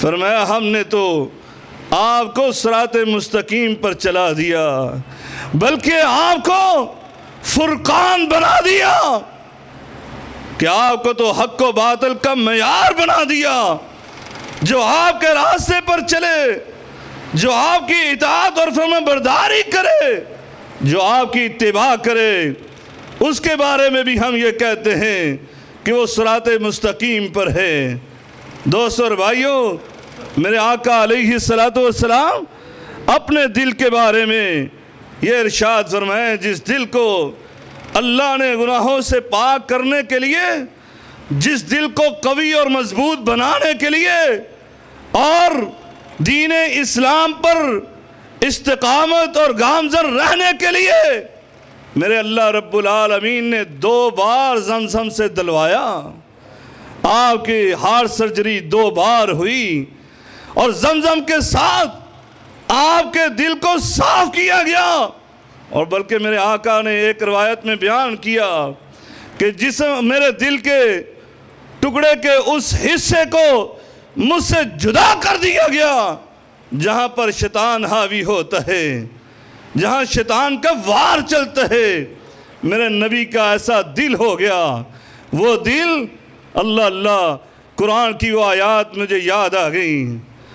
فرمایا ہم نے تو آپ کو صراط مستقیم پر چلا دیا، بلکہ آپ کو فرقان بنا دیا کہ آپ کو تو حق و باطل کا معیار بنا دیا۔ جو آپ کے راستے پر چلے، جو آپ کی اطاعت اور فرمانبرداری کرے، جو آپ کی اتباع کرے، اس کے بارے میں بھی ہم یہ کہتے ہیں کہ وہ صراط مستقیم پر ہے۔ دوستو اور بھائیوں، میرے آقا علیہ السلام اپنے دل کے بارے میں یہ ارشاد فرمائیں، جس دل کو اللہ نے گناہوں سے پاک کرنے کے لیے، جس دل کو قوی اور مضبوط بنانے کے لیے اور دین اسلام پر استقامت اور گامزن رہنے کے لیے میرے اللہ رب العالمین نے 2 بار زمزم سے دلوایا۔ آپ کی ہارٹ سرجری 2 بار ہوئی اور زمزم کے ساتھ آپ کے دل کو صاف کیا گیا، اور بلکہ میرے آقا نے ایک روایت میں بیان کیا کہ میرے دل کے ٹکڑے کے اس حصے کو مجھ سے جدا کر دیا گیا جہاں پر شیطان حاوی ہوتا ہے، جہاں شیطان کا وار چلتا ہے۔ میرے نبی کا ایسا دل ہو گیا، وہ دل اللہ اللہ، قرآن کی وہ آیات مجھے یاد آ گئیں،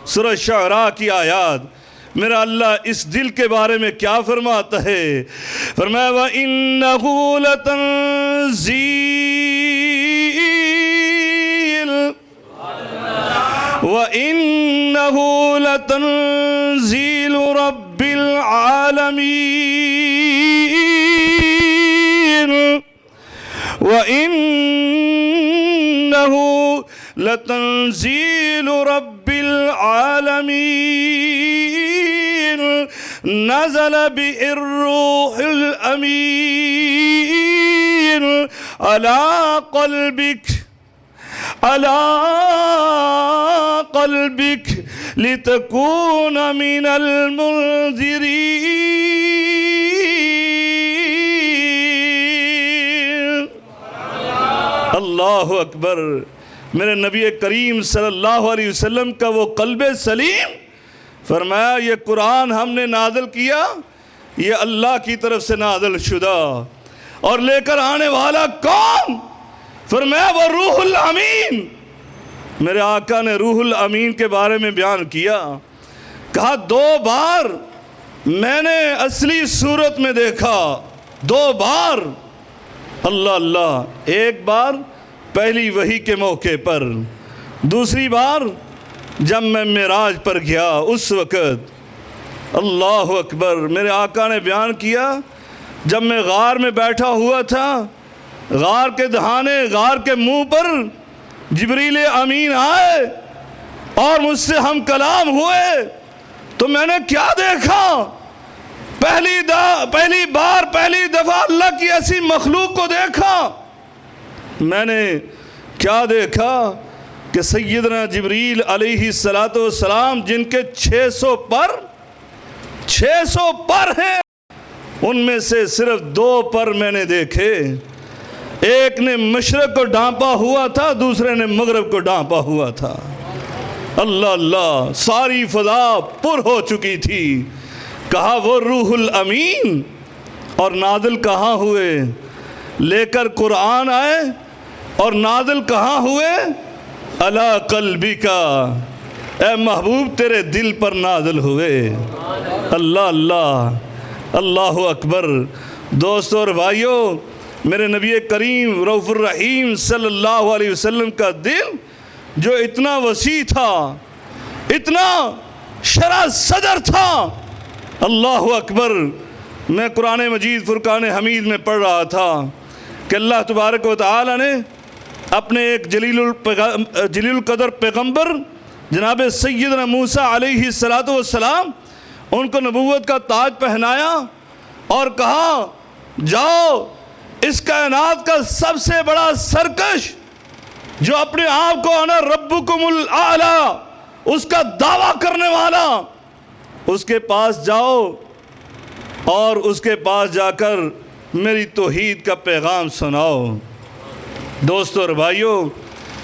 سورہ شعراء کی آیات۔ میرا اللہ اس دل کے بارے میں کیا فرماتا ہے؟ فرمایا وَإِنَّهُ لَتَنزِيلٌ وَإِنَّهُ لَتَنزِيلُ رَبِّ الْعَالَمِينَ وَإِنَّهُ لَتَنزِيلُ رَبِّ الْعَالَمِينَ نَزَلَ بِهِ الرُّوحُ الْأَمِينُ عَلَى قلبك لتكون من المنذرين۔ اللہ اکبر۔ میرے نبی کریم صلی اللہ علیہ وسلم کا وہ قلب سلیم، فرمایا یہ قرآن ہم نے نازل کیا، یہ اللہ کی طرف سے نازل شدہ، اور لے کر آنے والا کون؟ فرمایا وہ روح الامین۔ میرے آقا نے روح الامین کے بارے میں بیان کیا، کہا 2 بار میں نے اصلی صورت میں دیکھا، 2 بار۔ اللہ اللہ، ایک بار پہلی وحی کے موقع پر، دوسری بار جب میں معراج پر گیا اس وقت۔ اللہ اکبر۔ میرے آقا نے بیان کیا، جب میں غار میں بیٹھا ہوا تھا، غار کے دہانے، غار کے منہ پر جبریل امین آئے اور مجھ سے ہم کلام ہوئے، تو میں نے کیا دیکھا؟ پہلی دفعہ اللہ کی ایسی مخلوق کو دیکھا۔ میں نے کیا دیکھا کہ سیدنا جبریل علیہ السلام جن کے 600 پر ہیں، ان میں سے صرف 2 پر میں نے دیکھے۔ ایک نے مشرق کو ڈھانپا ہوا تھا، دوسرے نے مغرب کو ڈھانپا ہوا تھا۔ اللہ اللہ، ساری فضا پر ہو چکی تھی۔ کہا وہ روح الامین، اور نازل کہاں ہوئے؟ لے کر قرآن آئے اور نازل کہاں ہوئے؟ علی قلبک، اے محبوب تیرے دل پر نازل ہوئے۔ اللہ اللہ، اللہ اکبر۔ دوستو اور بھائیوں، میرے نبی کریم رؤوف الرحیم صلی اللہ علیہ وسلم کا دل جو اتنا وسیع تھا، اتنا شرح صدر تھا، اللہ اکبر۔ میں قرآن مجید فرقان حمید میں پڑھ رہا تھا کہ اللہ تبارک و تعالی نے اپنے ایک جلیل القدر پیغمبر جناب سیدنا موسیٰ علیہ السلام ان کو نبوت کا تاج پہنایا، اور کہا جاؤ اس کائنات کا سب سے بڑا سرکش جو اپنے آپ کو انا ربکم الاعلی اس کا دعویٰ کرنے والا، اس کے پاس جاؤ اور اس کے پاس جا کر میری توحید کا پیغام سناؤ۔ دوستو اور بھائیوں،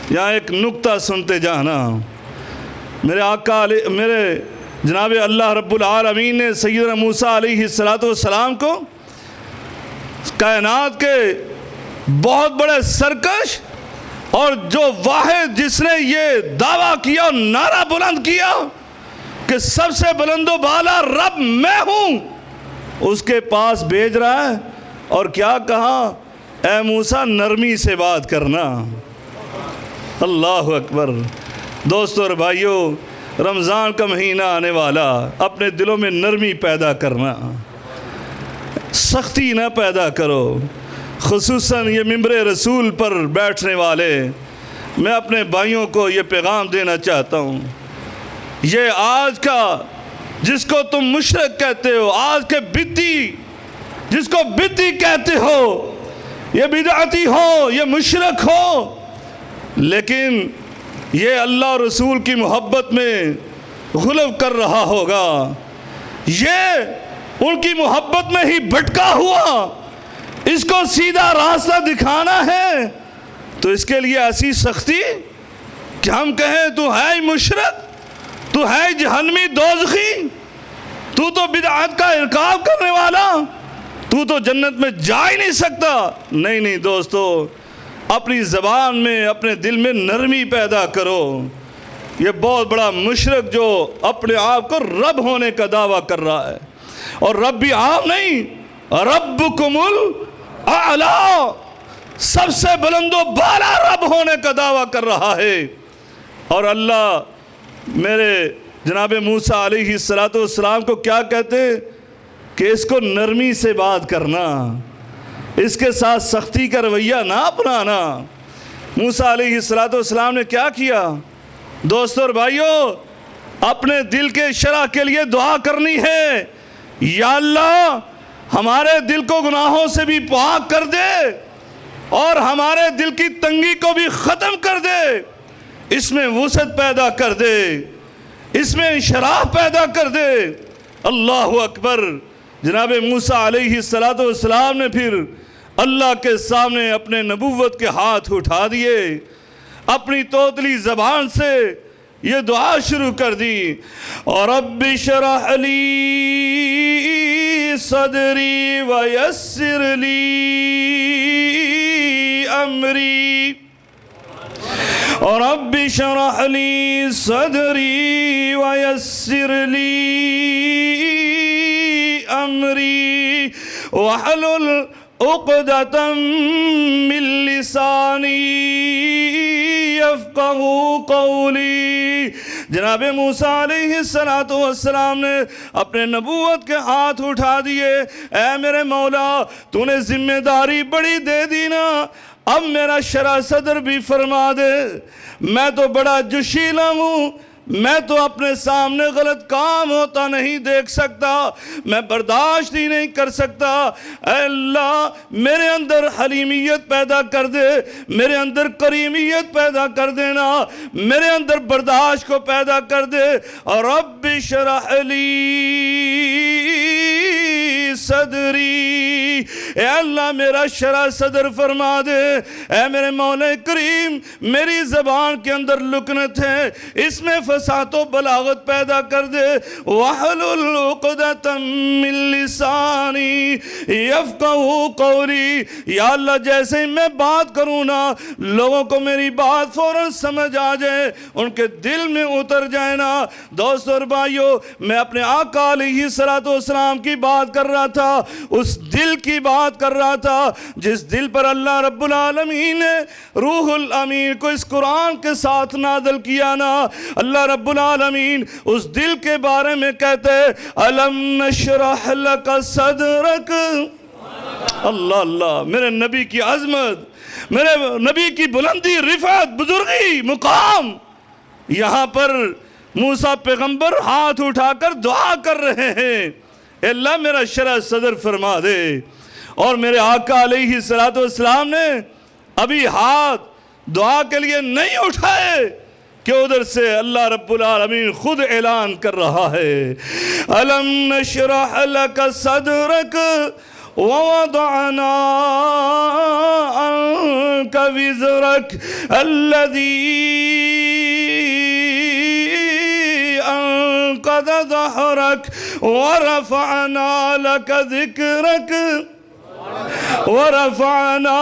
یہاں ایک نکتہ سنتے جانا۔ میرے آقا میرے جناب اللہ رب العالمین نے سیدنا موسیٰ علیہ السلام کو کائنات کے بہت بڑے سرکش اور جو واحد جس نے یہ دعویٰ کیا اور نعرہ بلند کیا کہ سب سے بلند و بالا رب میں ہوں، اس کے پاس بھیج رہا ہے اور کیا کہا؟ اے موسیٰ نرمی سے بات کرنا۔ اللہ اکبر۔ دوستو اور بھائیوں، رمضان کا مہینہ آنے والا، اپنے دلوں میں نرمی پیدا کرنا، سختی نہ پیدا کرو۔ خصوصاً یہ ممبر رسول پر بیٹھنے والے، میں اپنے بھائیوں کو یہ پیغام دینا چاہتا ہوں، یہ آج کا جس کو تم مشرک کہتے ہو، آج کے بدعی جس کو بدعی کہتے ہو، یہ بدعتی ہو، یہ مشرک ہو، لیکن یہ اللہ اور رسول کی محبت میں غلو کر رہا ہوگا، یہ ان کی محبت میں ہی بھٹکا ہوا، اس کو سیدھا راستہ دکھانا ہے، تو اس کے لیے ایسی سختی کہ ہم کہیں تو ہے مشرک، تو ہے جہنمی دوزخی، تو بدعات کا ارتکاب کرنے والا، تو جنت میں جا ہی نہیں سکتا۔ نہیں دوستو، اپنی زبان میں اپنے دل میں نرمی پیدا کرو۔ یہ بہت بڑا مشرک جو اپنے آپ کو رب ہونے کا دعویٰ کر رہا ہے، اور رب بھی عام نہیں، ربکم الاعلی، سب سے بلند و بالا رب ہونے کا دعویٰ کر رہا ہے۔ اور اللہ میرے جناب موسیٰ علیہ السلام کو کیا کہتے کہ اس کو نرمی سے بات کرنا، اس کے ساتھ سختی کا رویہ نہ اپنانا۔ موسیٰ علیہ السلام نے کیا کیا؟ دوستو اور بھائیوں، اپنے دل کے شرح کے لیے دعا کرنی ہے، یا اللہ ہمارے دل کو گناہوں سے بھی پاک کر دے اور ہمارے دل کی تنگی کو بھی ختم کر دے، اس میں وسعت پیدا کر دے، اس میں انشراح پیدا کر دے۔ اللہ اکبر۔ جناب موسیٰ علیہ السلام نے پھر اللہ کے سامنے اپنے نبوت کے ہاتھ اٹھا دیے، اپنی توتلی زبان سے یہ دعا شروع کر دی، اور رب اشرح لی صدری ویسر لی امری، اور رب اشرح لی صدری ویسر لی امری واحلل عقدۃ من لسانی یفقہوا قولی۔ جناب موسیٰ علیہ السلام نے اپنے نبوت کے ہاتھ اٹھا دیے۔ اے میرے مولا، تو نے ذمہ داری بڑی دے دی نا، اب میرا شرح صدر بھی فرما دے۔ میں تو بڑا جوشیلا ہوں، میں تو اپنے سامنے غلط کام ہوتا نہیں دیکھ سکتا، میں برداشت ہی نہیں کر سکتا۔ اے اللہ میرے اندر حلیمیت پیدا کر دے، میرے اندر کریمیت پیدا کر دینا، میرے اندر برداشت کو پیدا کر دے۔ اور رب اشرح لی صدری، اے اللہ میرا شرح صدر فرما دے۔ اے میرے مولا کریم، میری زبان کے اندر لکنت ہے، اس میں فصاحت و بلاغت پیدا کر دے۔ واحلل عقدۃ من لسانی یفقہوا قولی، یا اللہ جیسے ہی میں بات کروں نا، لوگوں کو میری بات فوراً سمجھ آ جائے، ان کے دل میں اتر جائے نا۔ دوستو اور بھائیو، میں اپنے آقا علیہ السلام کی بات کر رہا تھا، اس دل کی بات کر رہا تھا جس دل پر اللہ رب العالمین نے روح الامین کو اس قرآن کے ساتھ نازل کیا نا۔ اللہ رب العالمین اس دل کے بارے میں کہتے الم نشرح لک صدرک۔ اللہ اللہ، میرے نبی کی عظمت، میرے نبی کی بلندی، رفعت، بزرگی، مقام۔ یہاں پر موسیٰ پیغمبر ہاتھ اٹھا کر دعا کر رہے ہیں، اے اللہ میرا شرح صدر فرما دے۔ اور میرے آقا علیہ السلام نے ابھی ہاتھ دعا کے لیے نہیں اٹھائے کہ ادھر سے اللہ رب العالمین خود اعلان کر رہا ہے، أَلَمْ نَشْرَحْ لَكَ صَدْرَكَ وَوَضَعْنَا عَنْكَ وِزْرَكَ الَّذِي أَنْقَضَ ظَهْرَكَ وَرَفَعْنَا لَكَ ذِكْرَكَ وَرَفَعْنَا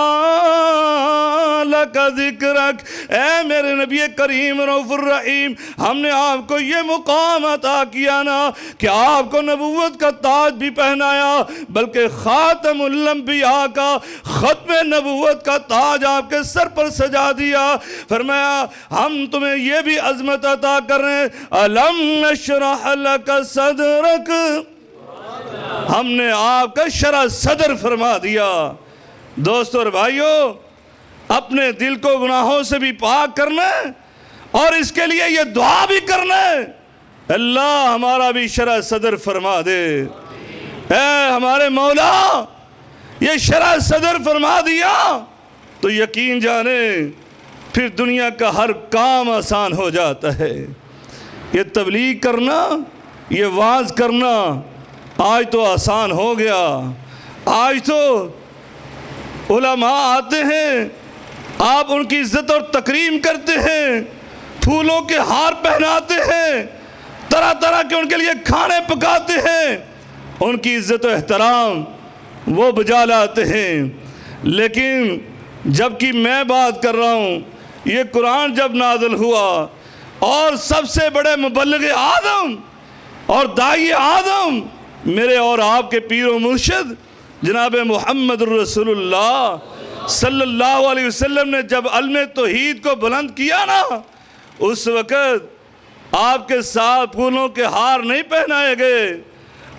لَكَ ذِكْرَكَ۔ اے میرے نبی کریم رؤوف الرحیم، ہم نے آپ کو یہ مقام عطا کیا نا کہ آپ کو نبوت کا تاج بھی پہنایا، بلکہ خاتم الانبیاء کا ختم نبوت کا تاج آپ کے سر پر سجا دیا۔ فرمایا ہم تمہیں یہ بھی عظمت عطا کر رہے ہیں، أَلَمْ نَشْرَحْ لَكَ صَدْرَكَ، ہم نے آپ کا شرح صدر فرما دیا۔ دوستو اور بھائیو، اپنے دل کو گناہوں سے بھی پاک کرنا ہے اور اس کے لیے یہ دعا بھی کرنا ہے، اللہ ہمارا بھی شرح صدر فرما دے۔ اے ہمارے مولا، یہ شرح صدر فرما دیا تو یقین جانے پھر دنیا کا ہر کام آسان ہو جاتا ہے۔ یہ تبلیغ کرنا، یہ وعظ کرنا آج تو آسان ہو گیا۔ آج تو علماء آتے ہیں، آپ ان کی عزت اور تکریم کرتے ہیں، پھولوں کے ہار پہناتے ہیں، طرح طرح کے ان کے لیے کھانے پکاتے ہیں، ان کی عزت و احترام وہ بجا لاتے ہیں۔ لیکن جبکہ میں بات کر رہا ہوں، یہ قرآن جب نازل ہوا اور سب سے بڑے مبلغ اعظم اور داعی اعظم میرے اور آپ کے پیر و مرشد جناب محمد الرسول اللہ صلی اللہ علیہ وسلم نے جب علم توحید کو بلند کیا نا، اس وقت آپ کے ساتھ پھولوں کے ہار نہیں پہنائے گئے،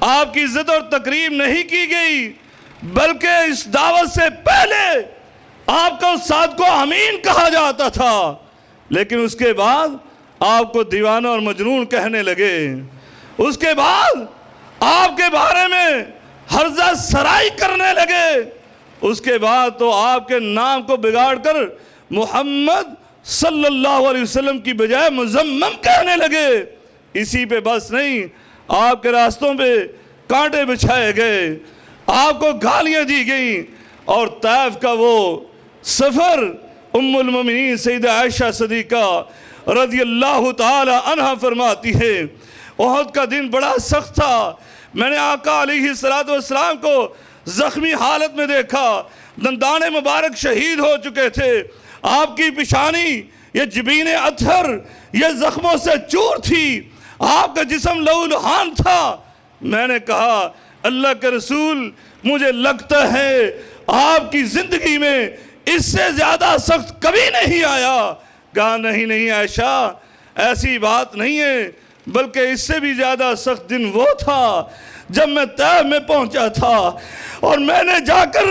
آپ کی عزت اور تکریم نہیں کی گئی، بلکہ اس دعوت سے پہلے آپ کو استاد کو امین کہا جاتا تھا، لیکن اس کے بعد آپ کو دیوانہ اور مجنون کہنے لگے۔ اس کے بعد آپ کے بارے میں ہرزہ سرائی کرنے لگے۔ اس کے بعد تو آپ کے نام کو بگاڑ کر محمد صلی اللہ علیہ وسلم کی بجائے مزمم کہنے لگے۔ اسی پہ بس نہیں، آپ کے راستوں پہ کانٹے بچھائے گئے، آپ کو گالیاں دی گئیں، اور طائف کا وہ سفر ام المومنین سیدہ عائشہ صدیقہ رضی اللہ تعالی عنہ فرماتی ہے، احد کا دن بڑا سخت تھا، میں نے آقا علیہ السلام کو زخمی حالت میں دیکھا، دندان مبارک شہید ہو چکے تھے، آپ کی پیشانی یہ جبین اطہر یہ زخموں سے چور تھی، آپ کا جسم لہو لہان تھا۔ میں نے کہا اللہ کے رسول، مجھے لگتا ہے آپ کی زندگی میں اس سے زیادہ سخت کبھی نہیں آیا۔ کہا نہیں عائشہ، ایسی بات نہیں ہے، بلکہ اس سے بھی زیادہ سخت دن وہ تھا جب میں طائف میں پہنچا تھا اور میں نے جا کر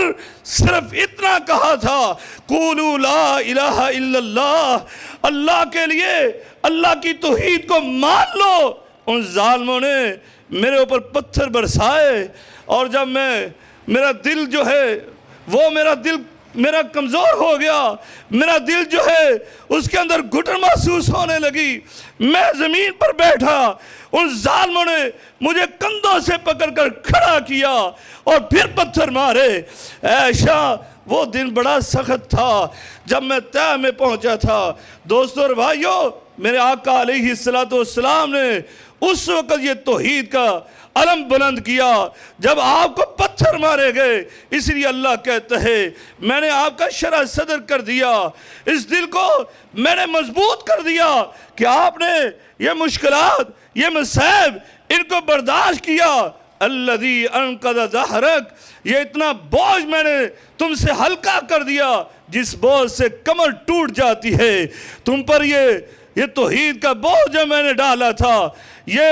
صرف اتنا کہا تھا، قولوا لا الہ الا اللہ، اللہ کے لیے اللہ کی توحید کو مان لو۔ ان ظالموں نے میرے اوپر پتھر برسائے، اور جب میرا دل جو ہے وہ میرا کمزور ہو گیا، میرا دل جو ہے اس کے اندر گھٹن محسوس ہونے لگی، میں زمین پر بیٹھا، ان ظالموں نے مجھے کندھوں سے پکڑ کر کھڑا کیا اور پھر پتھر مارے۔ عائشہ، وہ دن بڑا سخت تھا جب میں طائف میں پہنچا تھا۔ دوستو اور بھائیو، میرے آقا علیہ السلام نے اس وقت یہ توحید کا علم بلند کیا جب آپ کو پتھر مارے گئے۔ اس لیے اللہ کہتا ہے میں نے آپ کا شرح صدر کر دیا، اس دل کو میں نے مضبوط کر دیا کہ آپ نے یہ مشکلات، یہ مصائب ان کو برداشت کیا۔ الذی انقض ظہرک، یہ اتنا بوجھ میں نے تم سے ہلکا کر دیا جس بوجھ سے کمر ٹوٹ جاتی ہے، تم پر یہ توحید کا بوجھ میں نے ڈالا تھا، یہ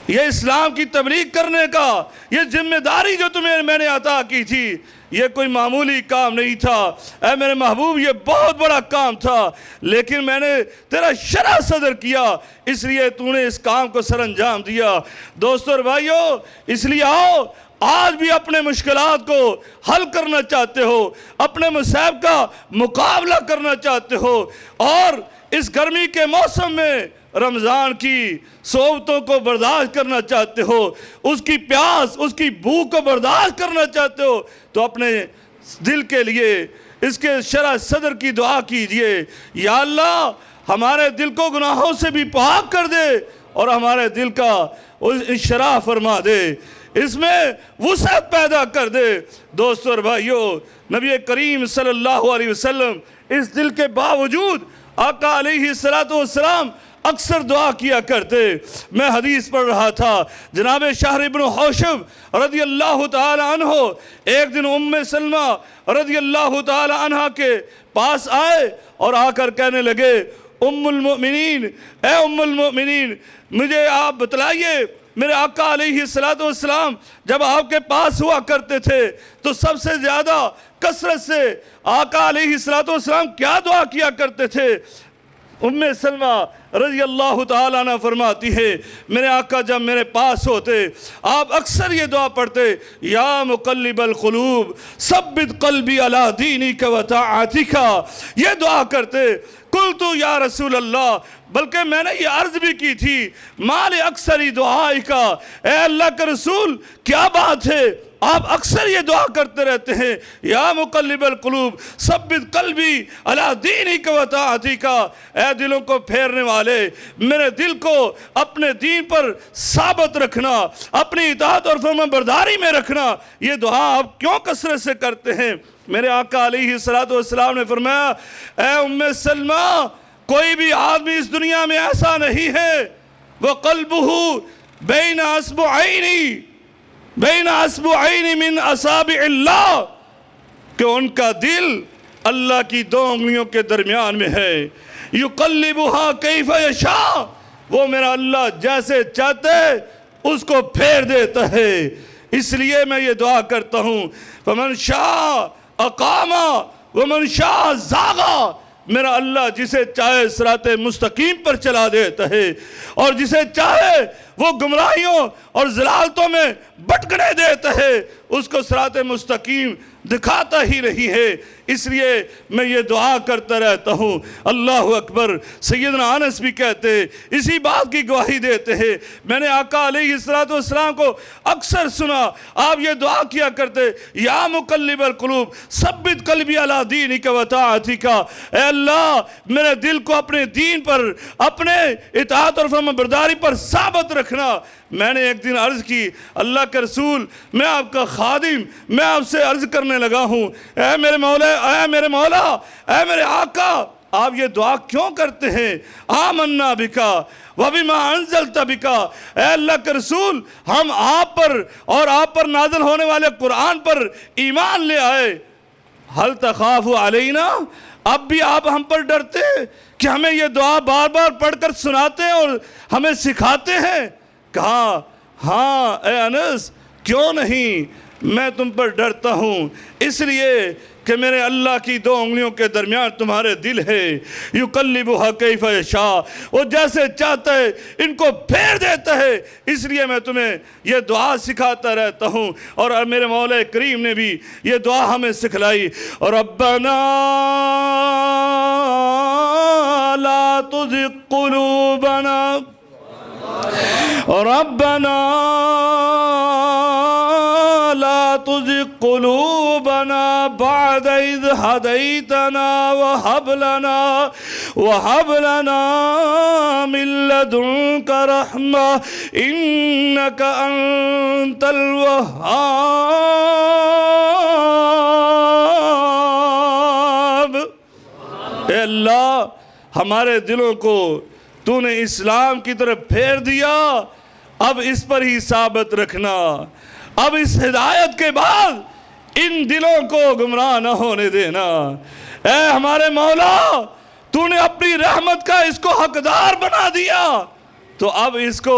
یہ اسلام کی تبلیغ کرنے کا یہ ذمہ داری جو تمہیں میں نے عطا کی تھی، یہ کوئی معمولی کام نہیں تھا اے میرے محبوب، یہ بہت بڑا کام تھا، لیکن میں نے تیرا شرح صدر کیا، اس لیے تو نے اس کام کو سر انجام دیا۔ دوستو اور بھائیو، اس لیے آؤ، آج بھی اپنے مشکلات کو حل کرنا چاہتے ہو، اپنے مصائب کا مقابلہ کرنا چاہتے ہو، اور اس گرمی کے موسم میں رمضان کی صحبتوں کو برداشت کرنا چاہتے ہو، اس کی پیاس، اس کی بھوک کو برداشت کرنا چاہتے ہو، تو اپنے دل کے لیے اس کے شرح صدر کی دعا کیجئے، یا اللہ ہمارے دل کو گناہوں سے بھی پاک کر دے اور ہمارے دل کا شرح فرما دے، اس میں وسعت پیدا کر دے۔ دوستو اور بھائیو، نبی کریم صلی اللہ علیہ وسلم اس دل کے باوجود آقا علیہ السلام اکثر دعا کیا کرتے۔ میں حدیث پڑھ رہا تھا، جناب شہر بن حوشب رضی اللہ تعالی عنہ ایک دن ام سلمہ رضی اللہ تعالی عنہ کے پاس آئے اور آ کر کہنے لگے، ام المؤمنین، اے ام المؤمنین، مجھے آپ بتلائیے، میرے آقا علیہ السلام جب آپ کے پاس ہوا کرتے تھے تو سب سے زیادہ کثرت سے آقا علیہ السلام کیا دعا کیا کرتے تھے؟ ام سلمہ رضی اللہ تعالیٰ عنہ فرماتی ہے، میرے آقا جب میرے پاس ہوتے آپ اکثر یہ دعا پڑھتے، یا مقلب القلوب ثبت قلبی علی دینک و طاعتک، یہ دعا کرتے۔ قلتو یا رسول اللہ، بلکہ میں نے یہ عرض بھی کی تھی، مال اکثری دعائی کا، اے اللہ کے رسول کیا بات ہے، آپ اکثر یہ دعا کرتے رہتے ہیں، یا مقلب القلوب ثبت قلبی علی دینک و طاعتک، اے دلوں کو پھیرنے والے، میرے دل کو اپنے دین پر ثابت رکھنا، اپنی اطاعت اور فرمان برداری میں رکھنا، یہ دعا آپ کیوں کثرت سے کرتے ہیں؟ میرے آقا علیہ السلام نے فرمایا، اے ام سلمہ، کوئی بھی آدمی اس دنیا میں ایسا نہیں ہے، وہ قلبہ بین اصبعین من اصابع اللہ، کہ ان کا دل اللہ کی دو انگلیوں کے درمیان میں ہے، یقلبہا کیف یشاء، وہ میرا اللہ جیسے چاہتے اس کو پھیر دیتا ہے۔ اس لیے میں یہ دعا کرتا ہوں، فمن شاء اقام ومن شاء زاغا، میرا اللہ جسے چاہے صراط مستقیم پر چلا دیتا ہے اور جسے چاہے وہ گمراہیوں اور ضلالتوں میں بھٹکنے دیتا ہے، اس کو صراط مستقیم دکھاتا ہی نہیں ہے۔ اس لیے میں یہ دعا کرتا رہتا ہوں۔ اللہ اکبر۔ سیدنا انس بھی کہتے، اسی بات کی گواہی دیتے ہیں، میں نے آقا علیہ السلام کو اکثر سنا، آپ یہ دعا کیا کرتے، یا مقلب القلوب ثبت قلبی علی دینک و طاعتک، اے اللہ میرے دل کو اپنے دین پر، اپنے اطاعت اور فرمان برداری پر ثابت رکھنا۔ میں نے ایک دن عرض کی، اللہ کے رسول میں آپ کا خادم، میں آپ سے عرض کرنے لگا ہوں، اے میرے مولا، اے میرے مولا، اے میرے آقا، آپ یہ دعا کیوں کرتے ہیں؟ آمنا بکا وبما انزلت بکا، اے اللہ کے رسول ہم آپ پر اور آپ پر نازل ہونے والے قرآن پر ایمان لے آئے، حل تخاف علینا، اب بھی آپ ہم پر ڈرتے کہ ہمیں یہ دعا بار بار پڑھ کر سناتے ہیں اور ہمیں سکھاتے ہیں؟ کہا ہاں اے انس، کیوں نہیں، میں تم پر ڈرتا ہوں، اس لیے کہ میرے اللہ کی دو انگلیوں کے درمیان تمہارے دل ہے، یقلبھا کیف یشاء، وہ جیسے چاہتا ہے ان کو پھیر دیتا ہے، اس لیے میں تمہیں یہ دعا سکھاتا رہتا ہوں۔ اور میرے مولا کریم نے بھی یہ دعا ہمیں سکھلائی، ربنا لا تزغ قلوبنا، ربنا لا تزغ قلوبنا بعد إذ هديتنا وهب لنا من لدنك رحمة إنك أنت الوهاب۔ اے اللہ ہمارے دلوں کو تو نے اسلام کی طرف پھیر دیا، اب اس پر ہی ثابت رکھنا، اب اس ہدایت کے بعد ان دلوں کو گمراہ نہ ہونے دینا۔ اے ہمارے مولا، تو نے اپنی رحمت کا اس کو حقدار بنا دیا، تو اب اس کو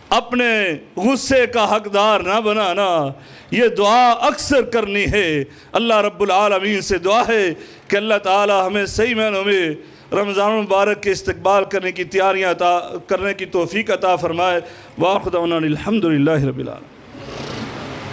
اپنے غصے کا حقدار نہ بنانا، یہ دعا اکثر کرنی ہے۔ اللہ رب العالمین سے دعا ہے کہ اللہ تعالی ہمیں صحیح معنوں میں رمضان المبارک کے استقبال کرنے کی تیاریاں کرنے کی توفیق عطا فرمائے۔ وآخر دعوانا الحمدللہ رب العالمین۔